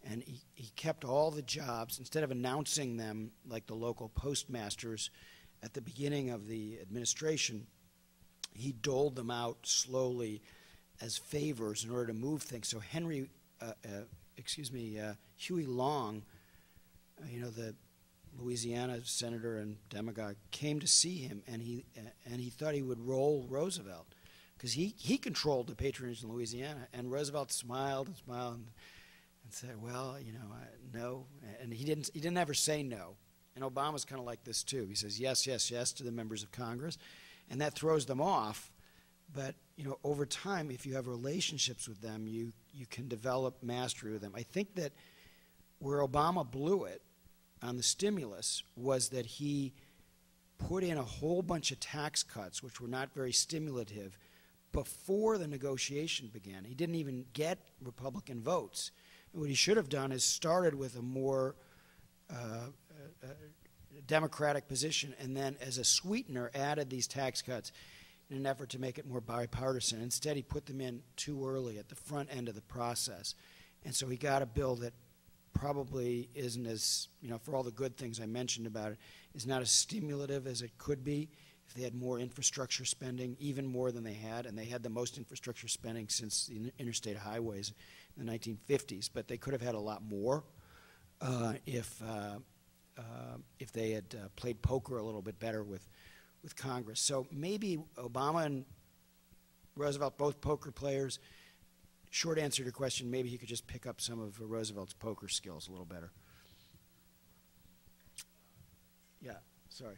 And he kept all the jobs, instead of announcing them like the local postmasters at the beginning of the administration, he doled them out slowly as favors in order to move things. So Huey Long, the Louisiana senator and demagogue, came to see him, and he thought he would roll Roosevelt, because he controlled the patronage in Louisiana. And Roosevelt smiled and smiled and said, well, no. And he didn't ever say no. And Obama's kind of like this too. He says yes, yes, yes to the members of Congress, and that throws them off. But over time, if you have relationships with them, you can develop mastery with them. I think that where Obama blew it on the stimulus was that he put in a whole bunch of tax cuts, which were not very stimulative, before the negotiation began. He didn't even get Republican votes. And what he should have done is started with a more democratic position, and then as a sweetener added these tax cuts in an effort to make it more bipartisan. Instead, he put them in too early at the front end of the process. And so he got a bill that probably isn't as, for all the good things I mentioned about it, is not as stimulative as it could be if they had more infrastructure spending, even more than they had. And they had the most infrastructure spending since the interstate highways in the 1950s. But they could have had a lot more if they had played poker a little bit better with Congress. So maybe Obama and Roosevelt, both poker players. Short answer to your question, maybe he could just pick up some of Roosevelt's poker skills a little better. Yeah, sorry.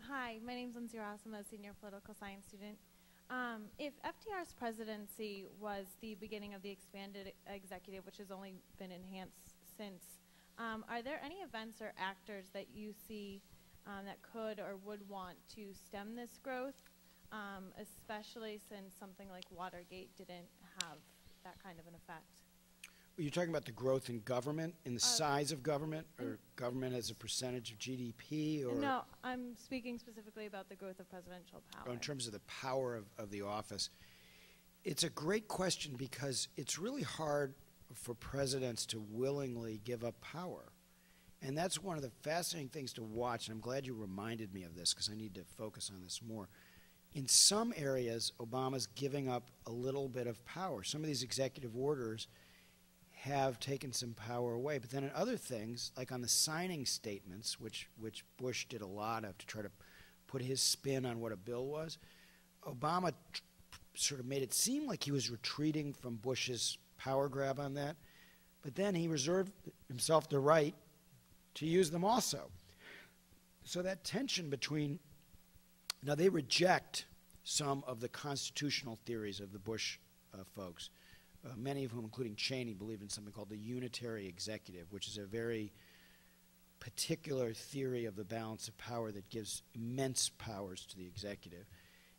Hi, my name's Lindsay Ross. I'm a senior political science student. If FDR's presidency was the beginning of the expanded executive, which has only been enhanced since, are there any events or actors that you see that could or would want to stem this growth, especially since something like Watergate didn't have that kind of an effect?
Are you talking about the growth in government, in the size of government, or government as a percentage of GDP? Or
no, I'm speaking specifically about the growth of presidential power.
in terms of the power of the office. It's a great question because it's really hard for presidents to willingly give up power. And that's one of the fascinating things to watch. And I'm glad you reminded me of this because I need to focus on this more. In some areas, Obama's giving up a little bit of power. Some of these executive orders have taken some power away. But then in other things, like on the signing statements, which Bush did a lot of to try to put his spin on what a bill was, Obama sort of made it seem like he was retreating from Bush's power grab on that. But then he reserved himself the right to use them also. So that tension between, now they reject some of the constitutional theories of the Bush folks, many of whom, including Cheney, believe in something called the unitary executive, which is a very particular theory of the balance of power that gives immense powers to the executive.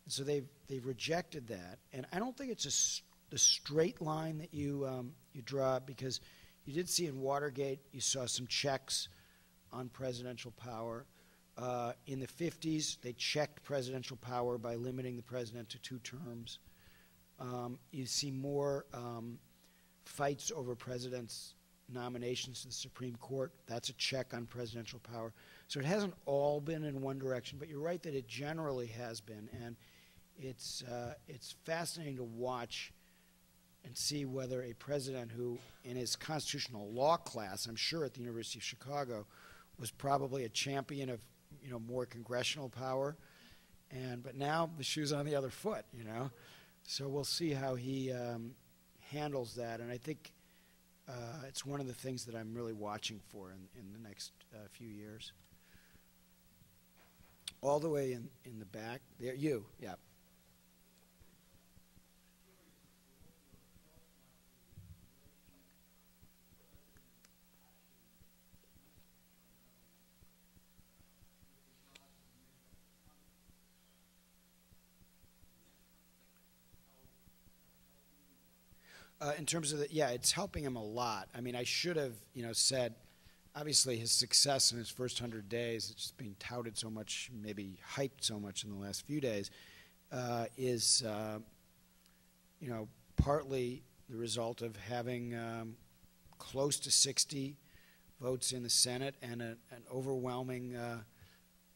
And so they've rejected that. And I don't think it's the straight line that you draw, because you did see in Watergate, you saw some checks on presidential power. In the 50s, they checked presidential power by limiting the president to 2 terms. You see more fights over presidents' nominations to the Supreme Court. That's a check on presidential power. So it hasn't all been in one direction, but you're right that it generally has been. And it's fascinating to watch and see whether a president who, in his constitutional law class, I'm sure at the University of Chicago, was probably a champion of more congressional power, but now the shoe's on the other foot, So we'll see how he handles that, and I think it's one of the things that I'm really watching for in the next few years. All the way in the back there, yeah. In terms of it's helping him a lot. I mean, I should have, said, obviously his success in his first 100 days, it's just being touted so much, maybe hyped so much in the last few days, is, partly the result of having close to 60 votes in the Senate and an overwhelming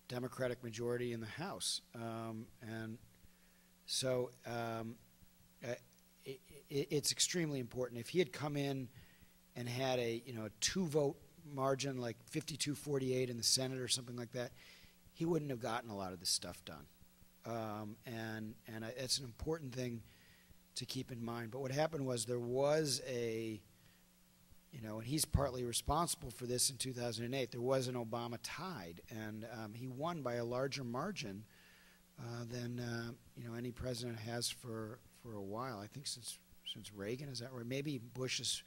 Democratic majority in the House. And so it's extremely important. If he had come in and had a 2-vote margin, like 52-48 in the Senate or something like that, he wouldn't have gotten a lot of this stuff done. And it's an important thing to keep in mind. But what happened was there was and he's partly responsible for this in 2008, there was an Obama tide, and he won by a larger margin than any president has for a while. I think since Reagan, is that right? Maybe Bush's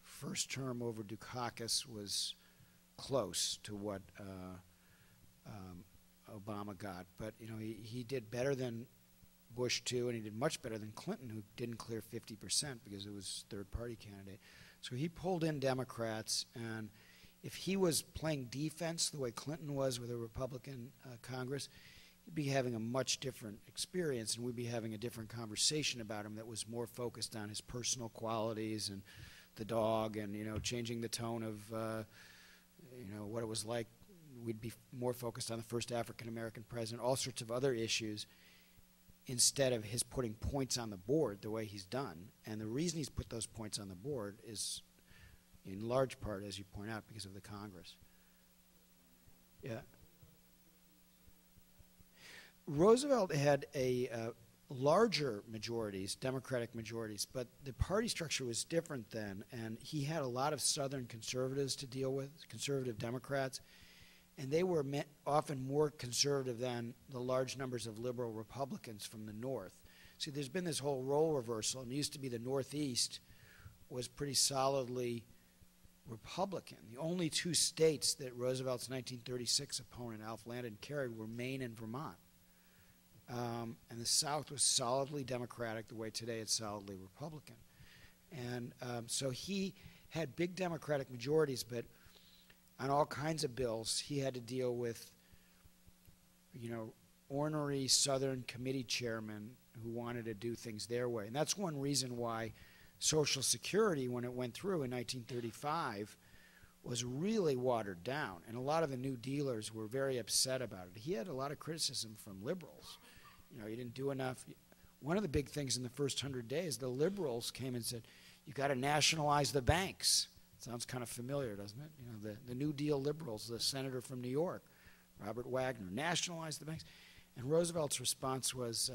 first term over Dukakis was close to what Obama got, but he did better than Bush too, and he did much better than Clinton, who didn't clear 50% because it was third-party candidate. So he pulled in Democrats, and if he was playing defense the way Clinton was with a Republican Congress, he'd be having a much different experience, and we'd be having a different conversation about him that was more focused on his personal qualities and the dog and, changing the tone of, what it was like. We'd be more focused on the first African-American president, all sorts of other issues, instead of his putting points on the board the way he's done. And the reason he's put those points on the board is, in large part, as you point out, because of the Congress. Yeah. Roosevelt had a larger majorities, Democratic majorities, but the party structure was different then, and he had a lot of Southern conservatives to deal with, conservative Democrats, and they were often more conservative than the large numbers of liberal Republicans from the North. See, there's been this whole role reversal, and it used to be the Northeast was pretty solidly Republican. The only 2 states that Roosevelt's 1936 opponent, Alf Landon, carried were Maine and Vermont. And the South was solidly Democratic the way today it's solidly Republican. And so he had big Democratic majorities, but on all kinds of bills, he had to deal with, ornery Southern committee chairmen who wanted to do things their way. And that's one reason why Social Security, when it went through in 1935, was really watered down. And a lot of the New Dealers were very upset about it. He had a lot of criticism from liberals. You know, he didn't do enough. One of the big things in the first 100 days, the liberals came and said, you got to nationalize the banks. Sounds kind of familiar, doesn't it? You know, the New Deal liberals, the senator from New York, Robert Wagner, nationalize the banks. And Roosevelt's response was,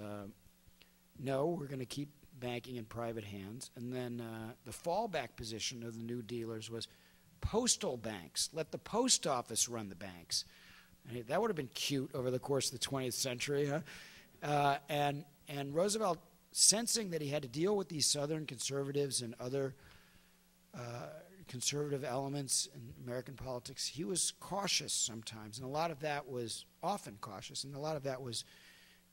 no, we're going to keep banking in private hands. And then the fallback position of the New Dealers was postal banks. Let the post office run the banks. And that would have been cute over the course of the 20th century, huh? And Roosevelt, sensing that he had to deal with these Southern conservatives and other conservative elements in American politics, he was cautious sometimes. And a lot of that was often cautious, and a lot of that was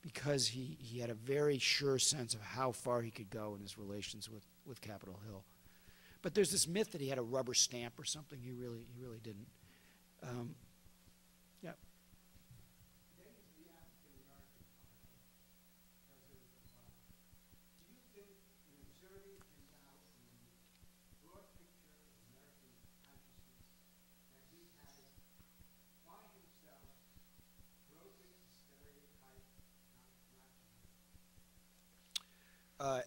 because he had a very sure sense of how far he could go in his relations with Capitol Hill. But there's this myth that he had a rubber stamp or something. He really didn't. Yeah.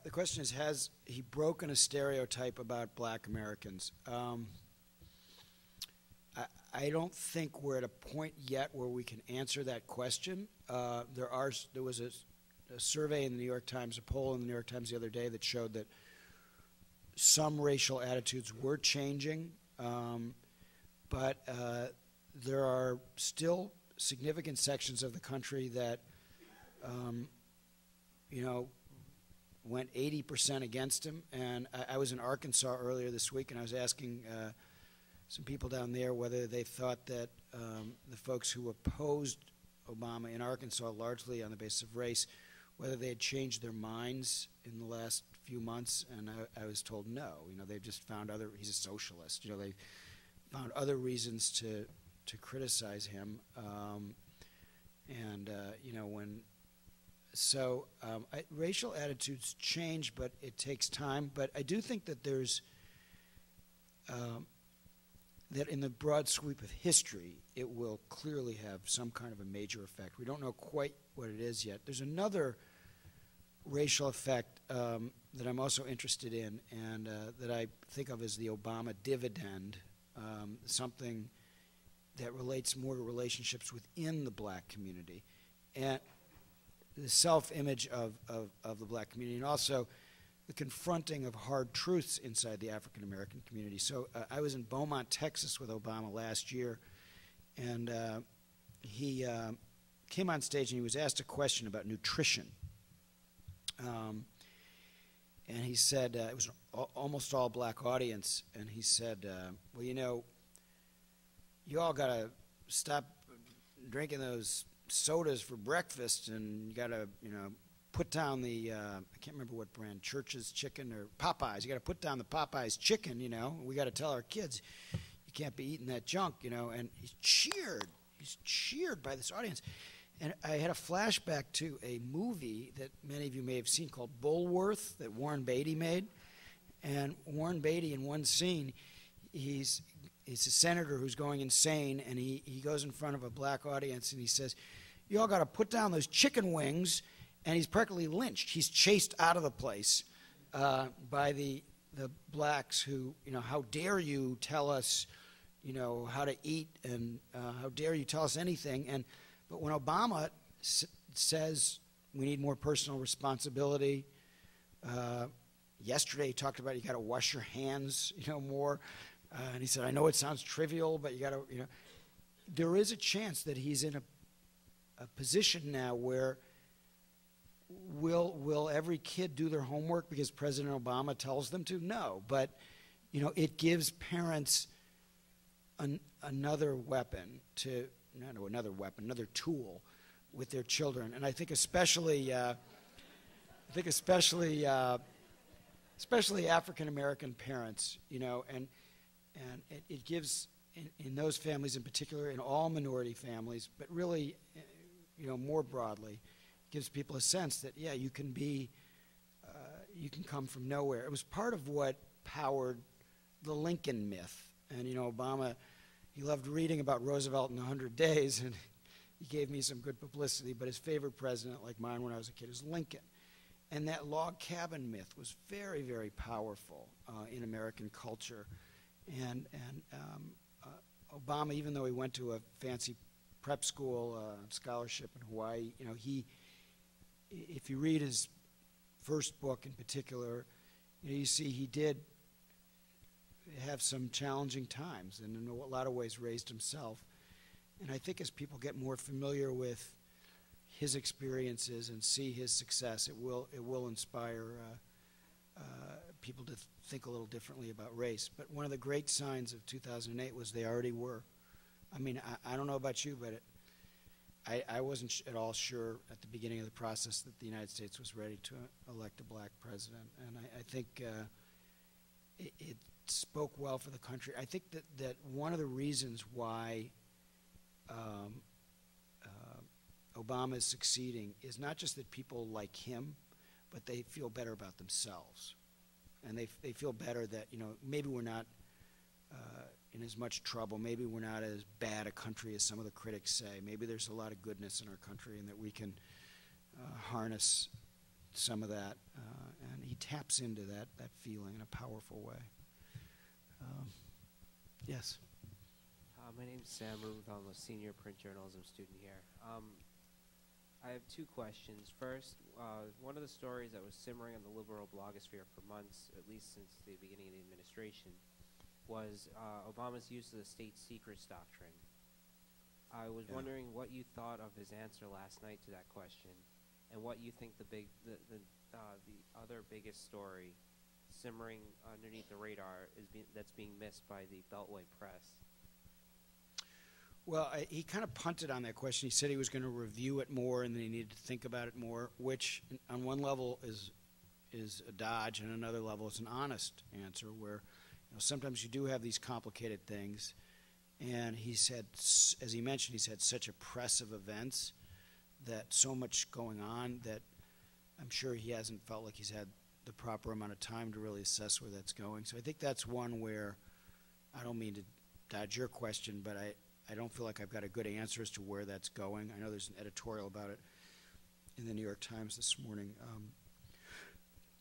The question is, has he broken a stereotype about black Americans? I don't think we're at a point yet where we can answer that question. There was a survey in the New York Times, a poll in the New York Times the other day that showed that some racial attitudes were changing, but there are still significant sections of the country that, went 80% against him. And I was in Arkansas earlier this week, and I was asking some people down there whether they thought that the folks who opposed Obama in Arkansas, largely on the basis of race, whether they had changed their minds in the last few months. And I was told no. They've just found he's a socialist. They found other reasons to criticize him. Racial attitudes change, but it takes time. But I do think that there's that in the broad sweep of history, it will clearly have some kind of a major effect. We don't know quite what it is yet. There's another racial effect that I'm also interested in, and that I think of as the Obama dividend, something that relates more to relationships within the black community. And the self-image of the black community, and also the confronting of hard truths inside the African-American community. So I was in Beaumont, Texas with Obama last year, and he came on stage and he was asked a question about nutrition. And he said, it was an almost all black audience, and he said, well, you all got to stop drinking those sodas for breakfast, and you got to, put down the, I can't remember what brand, Church's Chicken or Popeyes. You got to put down the Popeyes chicken, We got to tell our kids you can't be eating that junk, And he's cheered by this audience. And I had a flashback to a movie that many of you may have seen called Bulworth that Warren Beatty made. And Warren Beatty, in one scene, he's a senator who's going insane, and he goes in front of a black audience and he says, you all got to put down those chicken wings, and he's practically lynched. He's chased out of the place by the blacks who, how dare you tell us, how to eat, and how dare you tell us anything. But when Obama says we need more personal responsibility, yesterday he talked about you got to wash your hands, more. And he said, I know it sounds trivial, but you got to, there is a chance that he's in a position now where will every kid do their homework because President Obama tells them to? No. But, it gives parents another weapon another tool with their children. And I think especially African-American parents, and it gives, in those families in particular, in all minority families, but really, more broadly, gives people a sense that, yeah, you can come from nowhere. It was part of what powered the Lincoln myth. And, Obama, he loved reading about Roosevelt in 100 Days, and he gave me some good publicity, but his favorite president, like mine when I was a kid, is Lincoln. And that log cabin myth was very, very powerful in American culture. And Obama, even though he went to a fancy prep school, scholarship in Hawaii, if you read his first book in particular, you see he did have some challenging times, and in a lot of ways raised himself. And I think as people get more familiar with his experiences and see his success, it will inspire people to think a little differently about race. But one of the great signs of 2008 was they already were. I mean, I don't know about you, but I wasn't at all sure at the beginning of the process that the United States was ready to elect a black president. And I think it spoke well for the country. I think that one of the reasons why Obama is succeeding is not just that people like him, but they feel better about themselves. And they feel better that, maybe we're not in as much trouble. Maybe we're not as bad a country as some of the critics say. Maybe there's a lot of goodness in our country and that we can harness some of that. And he taps into that feeling in a powerful way. Yes?
My name's Sam Ruth. I'm a senior print journalism student here. I have two questions. First, one of the stories that was simmering on the liberal blogosphere for months, at least since the beginning of the administration, was Obama's use of the state secrets doctrine. I was wondering what you thought of his answer last night to that question, and what you think the other biggest story simmering underneath the radar that's being missed by the Beltway press.
Well, he kind of punted on that question. He said he was going to review it more and then he needed to think about it more, which on one level is a dodge, and another level is an honest answer where sometimes you do have these complicated things. And he said, as he mentioned, he's had such oppressive events, that so much going on that I'm sure he hasn't felt like he's had the proper amount of time to really assess where that's going. So I think that's one where, I don't mean to dodge your question, but I don't feel like I've got a good answer as to where that's going. I know there's an editorial about it in the New York Times this morning.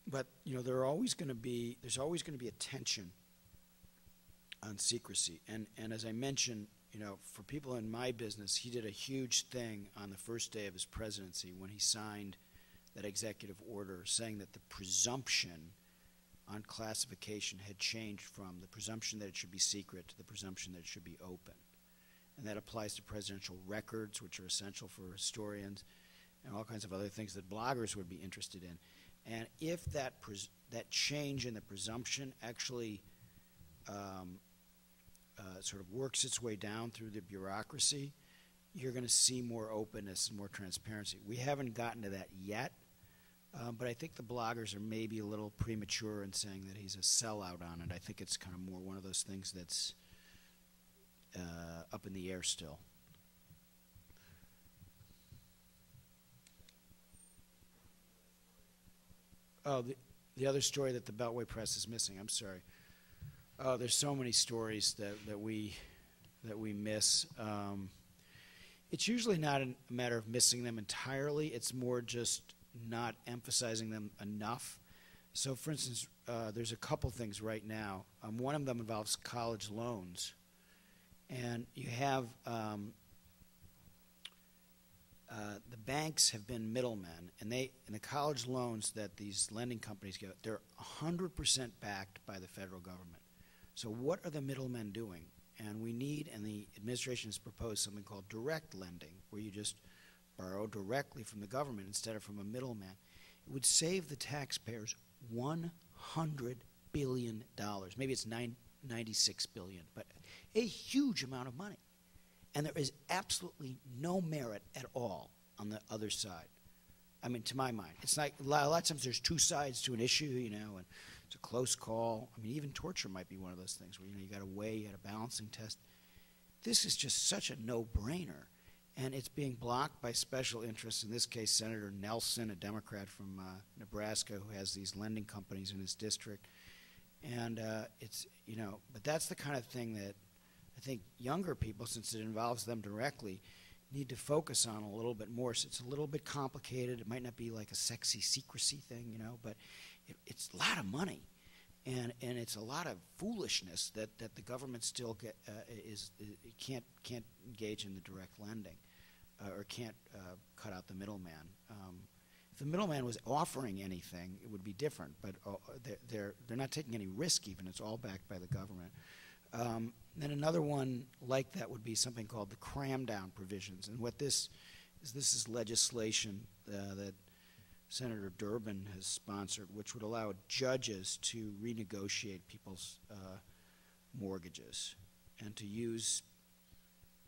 But there's always going to be a tension on secrecy. And as I mentioned, for people in my business, he did a huge thing on the first day of his presidency when he signed that executive order saying that the presumption on classification had changed from the presumption that it should be secret to the presumption that it should be open. And that applies to presidential records, which are essential for historians, and all kinds of other things that bloggers would be interested in. And if that change in the presumption actually sort of works its way down through the bureaucracy, you're going to see more openness and more transparency. We haven't gotten to that yet, but I think the bloggers are maybe a little premature in saying that he's a sellout on it. I think it's kind of more one of those things that's up in the air still. Oh, the other story that the Beltway press is missing. I'm sorry. Oh, there's so many stories that we miss. It's usually not a matter of missing them entirely. It's more just not emphasizing them enough. So, for instance, there's a couple things right now. One of them involves college loans. And you have the banks have been middlemen, and the college loans that these lending companies get, they're 100% backed by the federal government. So what are the middlemen doing? And the administration has proposed something called direct lending, where you just borrow directly from the government instead of from a middleman. It would save the taxpayers $100 billion. Maybe it's $96 billion, but a huge amount of money. And there is absolutely no merit at all on the other side. I mean, to my mind. It's like a lot of times there's two sides to an issue, and it's a close call. I mean, even torture might be one of those things where, you got to weigh, you got a balancing test. This is just such a no-brainer. And it's being blocked by special interests, in this case Senator Nelson, a Democrat from Nebraska, who has these lending companies in his district. And it's, you know, but that's the kind of thing that I think younger people, since it involves them directly, need to focus on a little bit more. So it's a little bit complicated. It might not be like a sexy secrecy thing, you know, but it's a lot of money. And it's a lot of foolishness that the government still can't engage in the direct lending, or can't cut out the middleman. If the middleman was offering anything, it would be different. But they're not taking any risk. Even it's all backed by the government. Then another one like that would be something called the cram down provisions. And what this is legislation that Senator Durbin has sponsored, which would allow judges to renegotiate people's mortgages and to use,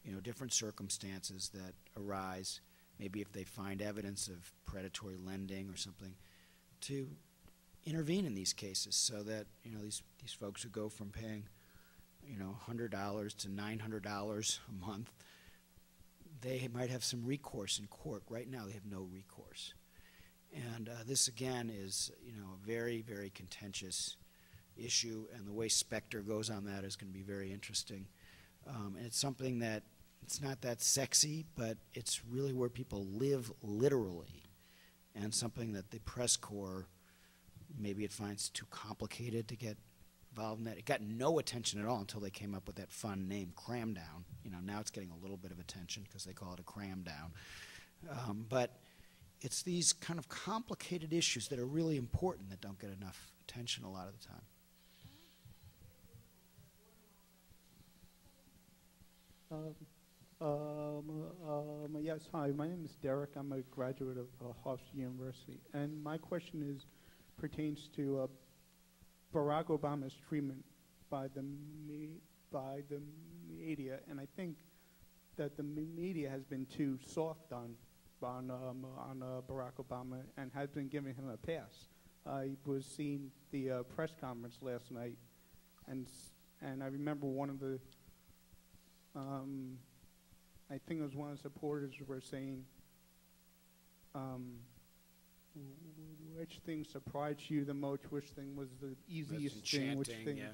you know, different circumstances that arise, maybe if they find evidence of predatory lending or something, to intervene in these cases so that, you know, these folks who go from paying, you know, $100 to $900 a month, they might have some recourse in court. Right now they have no recourse. And this, again, is, you know, a very, very contentious issue, and the way Specter goes on that is going to be very interesting. And it's something that, it's not that sexy, but it's really where people live literally, and something that the press corps, maybe it finds too complicated to get involved in that. It got no attention at all until they came up with that fun name, Cram Down. You know, now it's getting a little bit of attention because they call it a cram down. But it's these kind of complicated issues that are really important that don't get enough attention a lot of the time.
Yes, hi, my name is Derek. I'm a graduate of Hofstra University. And my question pertains to Barack Obama's treatment by the media. And I think that the media has been too soft on Barack Obama and has been giving him a pass. I was seeing the press conference last night, and I remember one of the, I think it was one of the supporters were saying, which thing surprised you the most, which thing was the easiest thing, which thing,
yeah.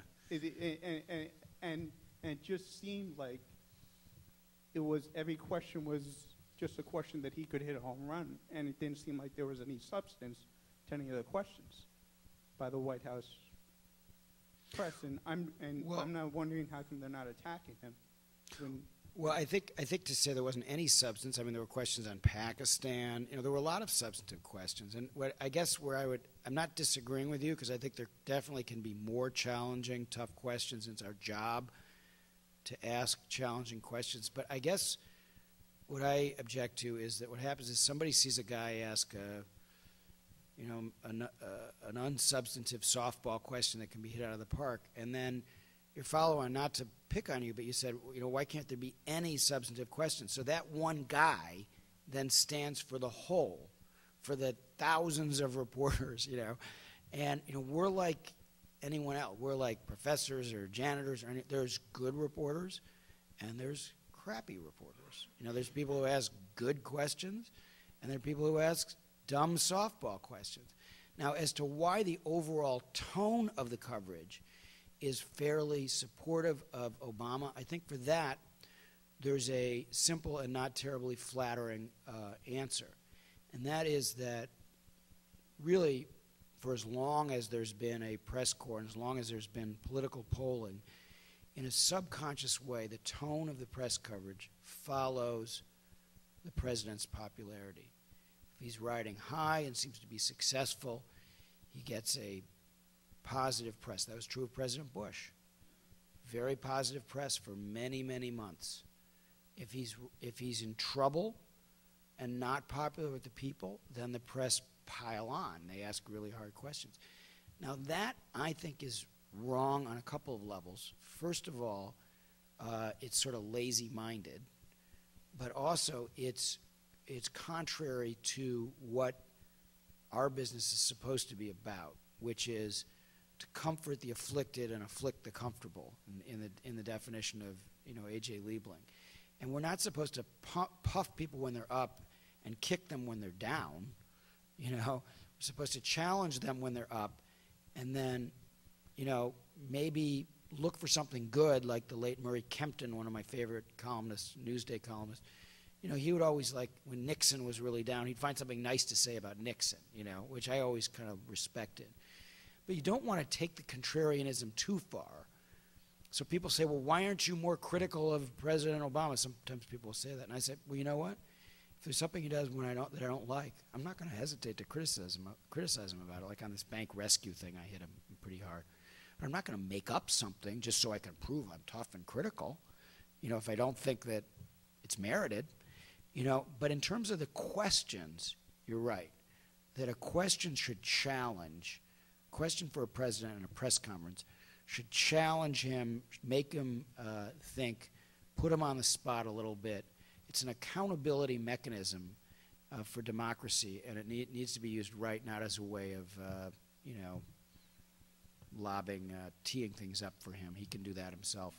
And it just seemed like it was, every question was just a question that he could hit a home run, and it didn't seem like there was any substance to any of the questions by the White House press. And I'm not wondering how come they're not attacking him.
Well, I think to say there wasn't any substance, I mean, there were questions on Pakistan. You know, there were a lot of substantive questions. And I'm not disagreeing with you, because I think there definitely can be more challenging, tough questions. It's our job to ask challenging questions. But I guess what I object to is that what happens is somebody sees a guy ask an unsubstantive softball question that can be hit out of the park, and then your follow-on, not to pick on you, but you said, you know, why can't there be any substantive questions? So that one guy then stands for the whole, for the thousands of reporters, you know. And, you know, we're like anyone else. We're like professors or janitors. There's good reporters, and there's crappy reporters. You know, there's people who ask good questions, and there are people who ask dumb softball questions. Now, as to why the overall tone of the coverage is fairly supportive of Obama, I think for that there's a simple and not terribly flattering answer. And that is that really, for as long as there's been a press corps and as long as there's been political polling, in a subconscious way, the tone of the press coverage follows the president's popularity. If he's riding high and seems to be successful, he gets a positive press. That was true of President Bush. Very positive press for many, many months. If he's in trouble and not popular with the people, then the press pile on. They ask really hard questions. Now that, I think, is wrong on a couple of levels. First of all, it's sort of lazy-minded, but also it's contrary to what our business is supposed to be about, which is to comfort the afflicted and afflict the comfortable, in the definition of, you know, A.J. Liebling. And we're not supposed to puff people when they're up and kick them when they're down. You know, we're supposed to challenge them when they're up, and then, you know, maybe look for something good, like the late Murray Kempton, one of my favorite columnists, Newsday columnists. You know, he would always, like, when Nixon was really down, he'd find something nice to say about Nixon, you know, which I always kind of respected. But you don't want to take the contrarianism too far. So people say, well, why aren't you more critical of President Obama? Sometimes people will say that. And I say, well, you know what? If there's something he does that I don't like, I'm not going to hesitate to criticize him about it. Like on this bank rescue thing, I hit him pretty hard. But I'm not going to make up something just so I can prove I'm tough and critical, you know, if I don't think that it's merited. You know, but in terms of the questions, you're right, that a question should challenge, question for a president in a press conference should challenge him, make him think, put him on the spot a little bit. It's an accountability mechanism for democracy, and it needs to be used right, not as a way of, you know, teeing things up for him. He can do that himself.